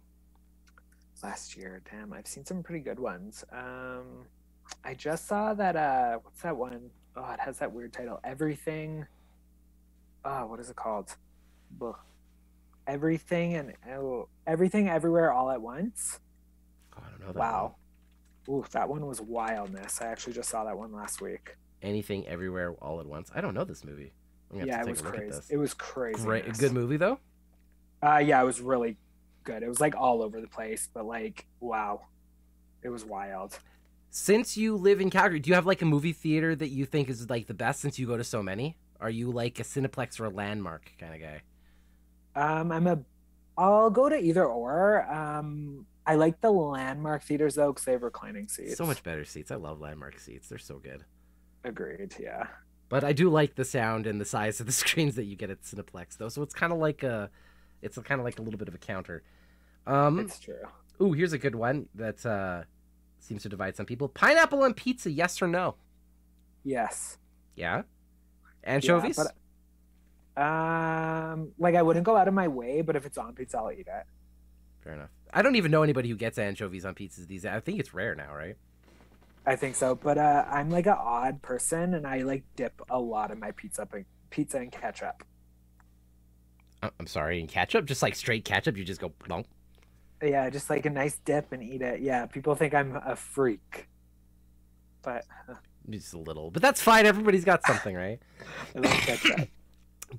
Last year, damn, I've seen some pretty good ones. I just saw that what's that one? Oh, it has that weird title. Everything. Oh, what is it called? Ugh. Everything Everywhere All at Once. Oh, I don't know that Wow. Ooh, that one was wildness. I actually just saw that one last week. Anything Everywhere All at Once. I don't know this movie. I'm gonna have to take a look at this. It was crazy. Great, good movie though. Yeah, it was really good. It was like all over the place, but like, wow, it was wild. Since you live in Calgary, do you have like a movie theater that you think is like the best since you go to so many? Are you like a Cineplex or a Landmark kind of guy? I'll go to either or. I like the Landmark theaters though because they have reclining seats. So much better seats. I love Landmark seats. They're so good. Agreed. Yeah. But I do like the sound and the size of the screens that you get at Cineplex though. So it's kind of like a little bit of a counter. It's true. Ooh, here's a good one that seems to divide some people. Pineapple on pizza, yes or no? Yes. Yeah. Anchovies? Yeah, but, like I wouldn't go out of my way, but if it's on pizza, I'll eat it. Fair enough. I don't even know anybody who gets anchovies on pizzas these days. I think it's rare now, right? I think so, but I'm like an odd person, and I like dip a lot of my pizza in ketchup. I'm sorry, in ketchup? Just like straight ketchup? You just go plonk? Yeah, just like a nice dip and eat it. Yeah, people think I'm a freak, but just a little. But that's fine. Everybody's got something, right? I love ketchup.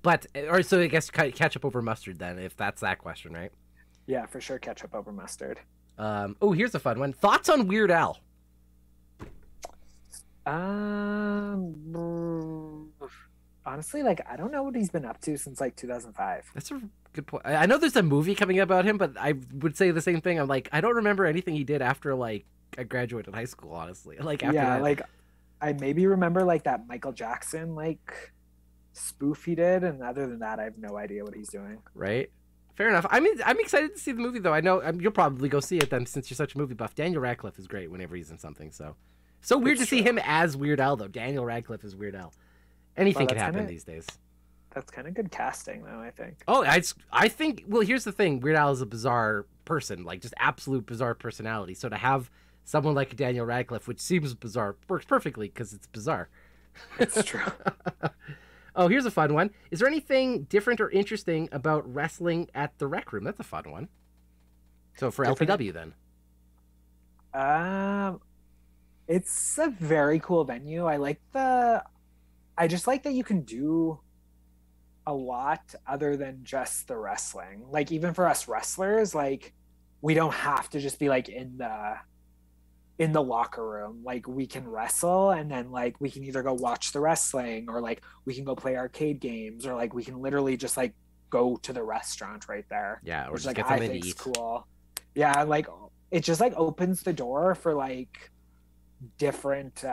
But or so I guess ketchup over mustard then, if that's that question, right? Yeah, for sure, ketchup over mustard. Oh, here's a fun one. Thoughts on Weird Al? Honestly, like I don't know what he's been up to since like 2005. That's a good point. I know there's a movie coming about him, but I would say the same thing. I'm like, I don't remember anything he did after like I graduated high school. Honestly, like after that. Like I maybe remember like that Michael Jackson like spoof he did, and other than that, I have no idea what he's doing. Right. Fair enough. I mean, I'm excited to see the movie though. I know you'll probably go see it then, since you're such a movie buff. Daniel Radcliffe is great whenever he's in something. So weird to see him as Weird Al though. Daniel Radcliffe is Weird Al. Anything can happen these days. That's kind of good casting, though, I think. Oh, I think. Well, here's the thing: Weird Al is a bizarre person, like just absolute bizarre personality. So to have someone like Daniel Radcliffe, which seems bizarre, works perfectly because it's bizarre. It's true. Oh, here's a fun one. Is there anything different or interesting about wrestling at the Rec Room? That's a fun one. So for LPW then. It's a very cool venue. I just like that you can do a lot other than just the wrestling. Like even for us wrestlers, like we don't have to just be like in the locker room. Like we can wrestle and then like we can either go watch the wrestling or like we can go play arcade games or like we can literally just like go to the restaurant right there. Yeah, or which just like get I something to think's eat. cool. Yeah, like it just like opens the door for like different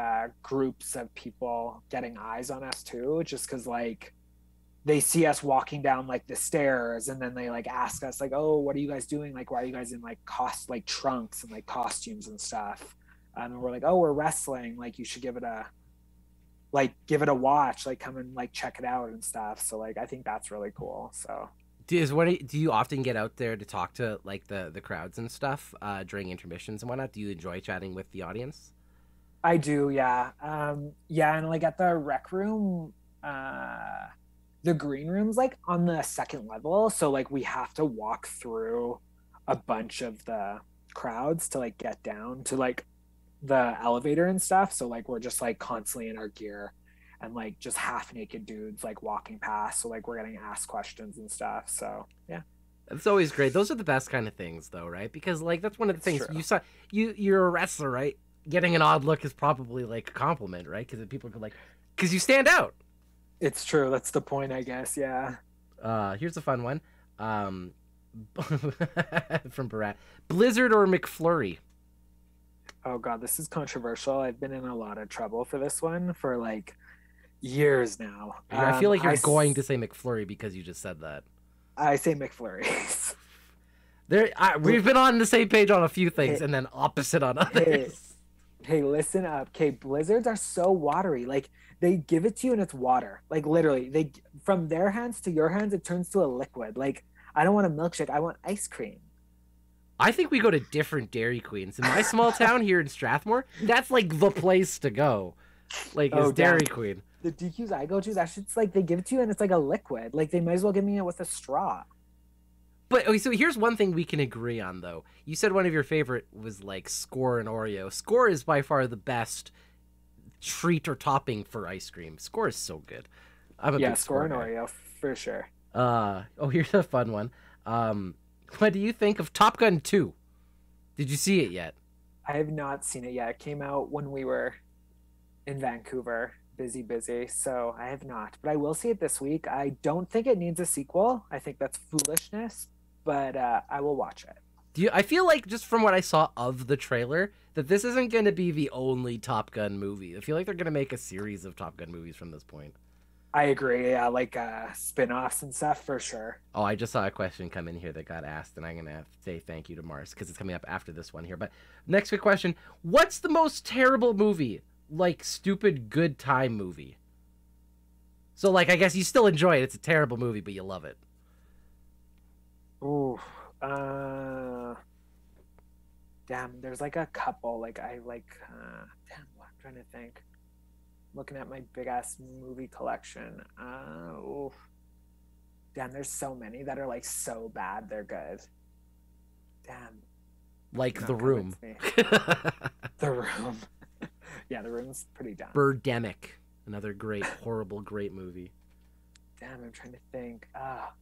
groups of people getting eyes on us too, just because like they see us walking down like the stairs and then they like ask us like, oh, what are you guys doing, like why are you guys in like trunks and like costumes and stuff, and we're like, oh, we're wrestling, like you should give it a watch, like come and like check it out and stuff. So like I think that's really cool. So Do you often get out there to talk to like the crowds and stuff during intermissions and whatnot? Do you enjoy chatting with the audience? I do, yeah. Yeah, and like at the Rec Room, the green room's like on the second level, so like we have to walk through a bunch of the crowds to like get down to like the elevator and stuff. So like we're just like constantly in our gear and like just half naked dudes like walking past. So like we're getting asked questions and stuff. So yeah. It's always great. Those are the best kind of things though, right? Because like that's one of the things you're a wrestler, right? Getting an odd look is probably like a compliment, right? Because people go like, because you stand out. It's true. That's the point, I guess. Yeah. Here's a fun one. From Barat. Blizzard or McFlurry? Oh God, this is controversial. I've been in a lot of trouble for this one for like years now. I feel like you're going to say McFlurry because you just said that. I say McFlurries. We've been on the same page on a few things Hey, and then opposite on hey, others. hey, listen up. Okay, blizzards are so watery. Like they give it to you and it's water. Like literally, they from their hands to your hands, it turns to a liquid. Like I don't want a milkshake. I want ice cream. I think we go to different Dairy Queens. In my small town here in Strathmore, that's like the place to go. Like, is Oh Dairy damn. Queen. The DQs I go to, that shit's like they give it to you and it's like a liquid. Like they might as well give me it with a straw. But okay, so here's one thing we can agree on, though. You said one of your favorite was like Score and Oreo. Score is by far the best treat or topping for ice cream. Score is so good. I'm a Yeah, big score Score and guy. Oreo for sure. Oh, here's a fun one. What do you think of Top Gun 2? Did you see it yet? I have not seen it yet. It came out when we were in Vancouver. Busy. So I have not. But I will see it this week. I don't think it needs a sequel. I think that's foolishness, but I will watch it. I feel like just from what I saw of the trailer that this isn't going to be the only Top Gun movie. I feel like they're going to make a series of Top Gun movies from this point. I agree. Yeah, like spin-offs and stuff for sure. Oh, I just saw a question come in here that got asked, and I'm going to have to say thank you to Mars because it's coming up after this one here. But next quick question. What's the most terrible movie, like stupid good time movie? So, like, I guess you still enjoy it. It's a terrible movie, but you love it. Ooh. Damn, there's like a couple. Like I like damn, I'm trying to think. Looking at my big ass movie collection. Oof. Damn, there's so many that are like so bad they're good. Damn. Like Not The Room. convince me. The Room. Yeah, The Room's pretty dumb. Birdemic. Another great, horrible, great movie. Damn, I'm trying to think.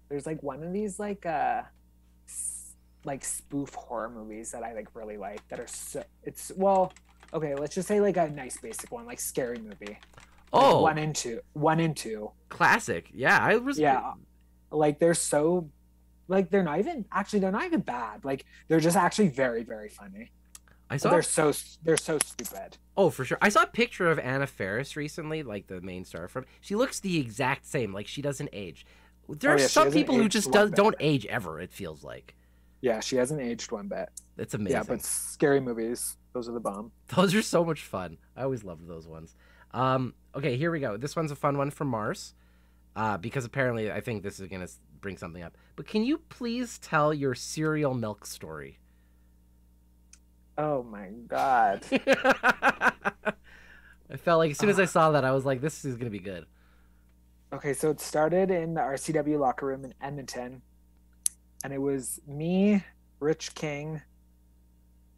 There's like one of these like spoof horror movies that I like really like that are so it's well, okay, let's just say like a nice basic one, like Scary Movie. Like Oh, one and two. classic. Yeah, I was. Yeah, like they're so like they're not even bad. Like they're just actually very funny. I But saw. they're so stupid. Oh, for sure. I saw a picture of Anna Faris recently, like the main star from. She looks the exact same. Like she doesn't age. There are Yeah, she some hasn't people who aged just one bit. don't age ever. It feels like Yeah, she hasn't aged one bit. it's amazing. Yeah, but Scary Movies, those are the bomb. Those are so much fun. I always loved those ones. Okay, here we go. This one's a fun one from Mars, because apparently I think this is gonna bring something up. But can you please tell your cereal milk story? Oh my god. I felt like as soon as I saw that, I was like, this is gonna be good. Okay, so it started in the RCW locker room in Edmonton, and it was me, Rich King,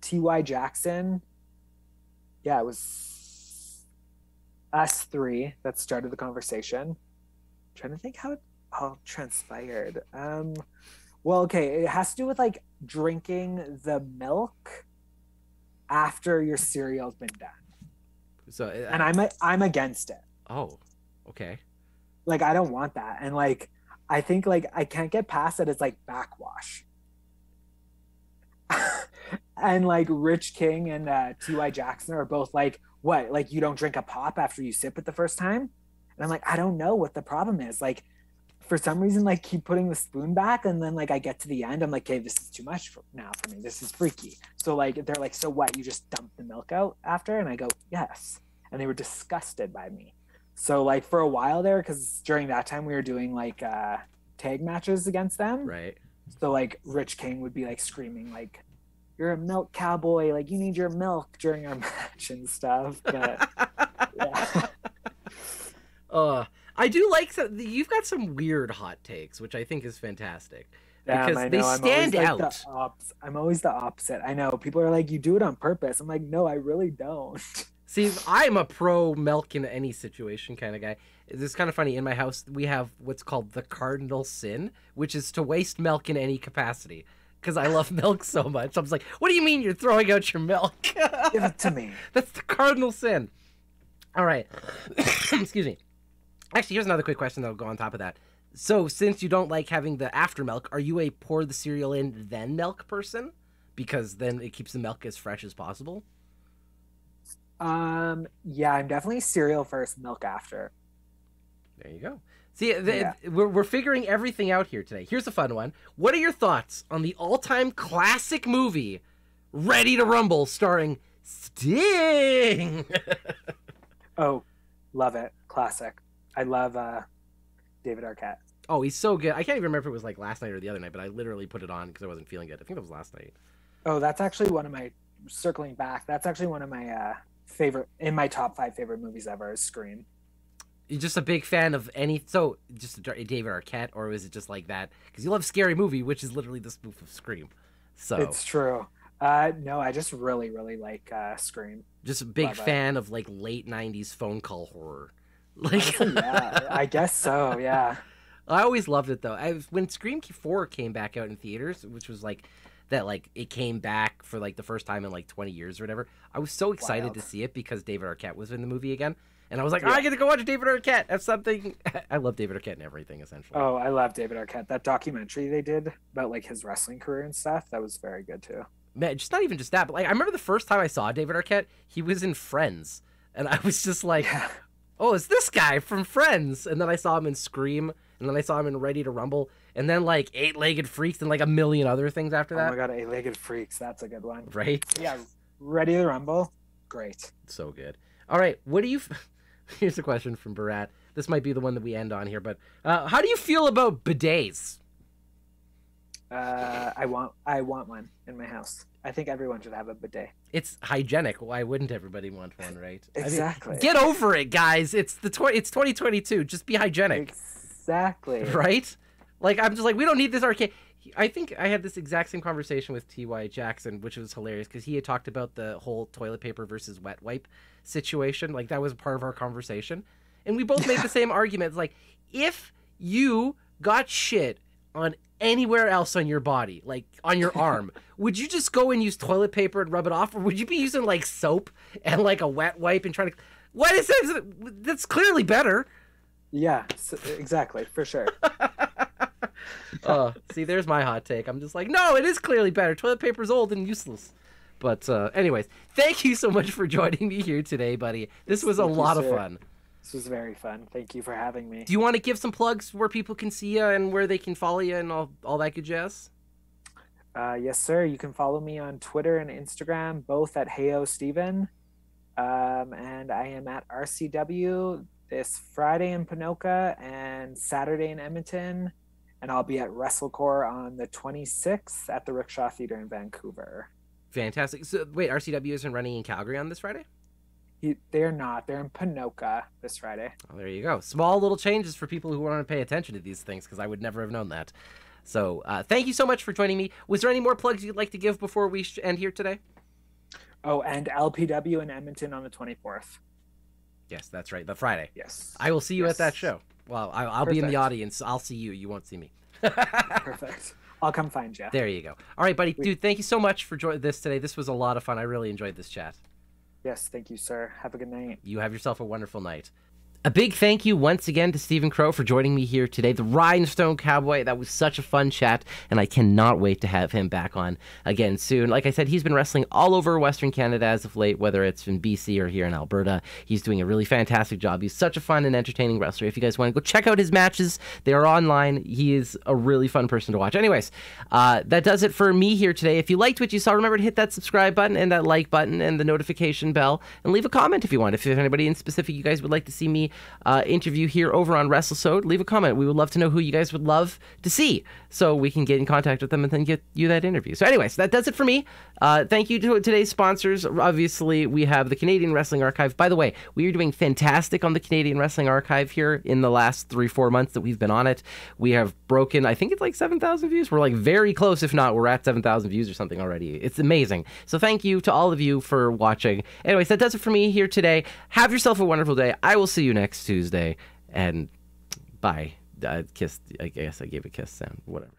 T.Y. Jackson. Yeah, it was us three that started the conversation. Trying to think how it all transpired. Well, okay, it has to do with like drinking the milk after your cereal's been done, So, and I'm against it. oh, okay. Like I don't want that, and like I think like I can't get past that it's like backwash. And like Rich King and T.Y. Jackson are both like, what, like you don't drink a pop after you sip it the first time? And I'm like, I don't know what the problem is. Like for some reason, like keep putting the spoon back, and then like I get to the end, I'm like, okay, this is too much now for me, this is freaky. So like they're like, so what, you just dump the milk out after? And I go, yes. And they were disgusted by me. So like for a while there, because during that time we were doing like tag matches against them. Right. So like Rich King would be like screaming like, you're a milk cowboy, like you need your milk during our match and stuff. But yeah. I do like you've got some weird hot takes, which I think is fantastic. Damn, Because I they know. stand out. I'm always the opposite. I know. People are like, you do it on purpose. I'm like, no, I really don't. See, I'm a pro milk in any situation kind of guy. It's kind of funny. In my house, we have what's called the cardinal sin, which is to waste milk in any capacity. Because I love milk so much. I was like, what do you mean you're throwing out your milk? Give it to me. That's the cardinal sin. All right. Excuse me. Actually, here's another quick question that'll go on top of that. So, since you don't like having the after milk, are you a pour the cereal in then milk person? Because then it keeps the milk as fresh as possible? Yeah, I'm definitely cereal first, milk after. There you go. See, we're figuring everything out here today. Here's a fun one. What are your thoughts on the all-time classic movie, Ready to Rumble, starring Sting? Oh, love it. Classic. I love David Arquette. Oh, he's so good. I can't even remember if it was like last night or the other night, but I literally put it on because I wasn't feeling good. I think it was last night. Oh, that's actually one of my, circling back, that's actually one of my favorite, in my top 5 favorite movies ever, is Scream. You're just a big fan of just David Arquette, or is it just like that? Because you love Scary Movie, which is literally the spoof of Scream. So it's true. No, I just really, really like Scream. Just a big fan of like late 90s phone call horror. Like, yeah, I guess so, yeah. I always loved it, though. When Scream 4 came back out in theaters, which was like that, like it came back for like the first time in like 20 years or whatever, I was so excited to see it because David Arquette was in the movie again. And I was like, I get to go watch David Arquette. That's something. I love David Arquette and everything, essentially. Oh, I love David Arquette. That documentary they did about like his wrestling career and stuff, that was very good too. Man, just not even just that, but like I remember the first time I saw David Arquette, he was in Friends, and I was just like, oh, it's this guy from Friends. And then I saw him in Scream, and then I saw him in Ready to Rumble, and then like Eight-Legged Freaks and like a million other things after that. Oh my god, Eight-Legged Freaks, that's a good one. Right? Yeah, Ready to Rumble, great. So good. All right, what do you... Here's a question from Barat. This might be the one that we end on here, but how do you feel about bidets? I want one in my house. I think everyone should have a bidet. It's hygienic. Why wouldn't everybody want one, right? Exactly. I mean, get over it, guys. It's 2022. Just be hygienic. Exactly. Right? Like, I'm just like, we don't need this arcade. I think I had this exact same conversation with T.Y. Jackson, which was hilarious because he had talked about the whole toilet paper versus wet wipe situation. Like, that was part of our conversation. And we both made the same argument. It's like, if you got shit on anywhere else on your body, like on your arm, would you just go and use toilet paper and rub it off? Or would you be using like soap and like a wet wipe and trying to... What is this? That's clearly better. Yeah, exactly, for sure. See, there's my hot take. I'm just like, no, it is clearly better. Toilet paper's old and useless. But anyways, thank you so much for joining me here today, buddy. This was a lot of fun. This was very fun. Thank you for having me. Do you want to give some plugs where people can see you and where they can follow you and all that good jazz? Yes, sir. You can follow me on Twitter and Instagram, both at HeyOSteven. And I am at RCW this Friday in Ponoka and Saturday in Edmonton. And I'll be at WrestleCore on the 26th at the Rickshaw Theater in Vancouver. Fantastic. So, wait, RCW isn't running in Calgary on this Friday? They're not. They're in Ponoka this Friday. Oh, there you go. Small little changes for people who want to pay attention to these things, because I would never have known that. So thank you so much for joining me. Was there any more plugs you'd like to give before we end here today? Oh, and LPW in Edmonton on the 24th. Yes, that's right. The Friday. Yes. I will see you at that show. Well, I'll be in the audience. I'll see you. You won't see me. Perfect. I'll come find you. There you go. All right, buddy. Dude, thank you so much for joining this today. This was a lot of fun. I really enjoyed this chat. Yes, thank you, sir. Have a good night. You have yourself a wonderful night. A big thank you once again to Stephen Crowe for joining me here today, the Rhinestone Cowboy. That was such a fun chat, and I cannot wait to have him back on again soon. Like I said, he's been wrestling all over Western Canada as of late, whether it's in BC or here in Alberta. He's doing a really fantastic job. He's such a fun and entertaining wrestler. If you guys want to go check out his matches, they are online. He is a really fun person to watch. Anyways, that does it for me here today. If you liked what you saw, remember to hit that subscribe button and that like button and the notification bell, and leave a comment if you want. If there's anybody in specific you guys would like to see me interview here over on Wrestlesode, leave a comment. We would love to know who you guys would love to see so we can get in contact with them and then get you that interview. So anyways, that does it for me. Thank you to today's sponsors. Obviously, we have the Canadian Wrestling Archive. By the way, we are doing fantastic on the Canadian Wrestling Archive here in the last 3-4 months that we've been on it. We have broken, I think it's like 7,000 views. We're like very close. If not, we're at 7,000 views or something already. It's amazing. So thank you to all of you for watching. Anyways, that does it for me here today. Have yourself a wonderful day. I will see you next Tuesday. And bye. Kiss. I guess I gave a kiss sound. Whatever.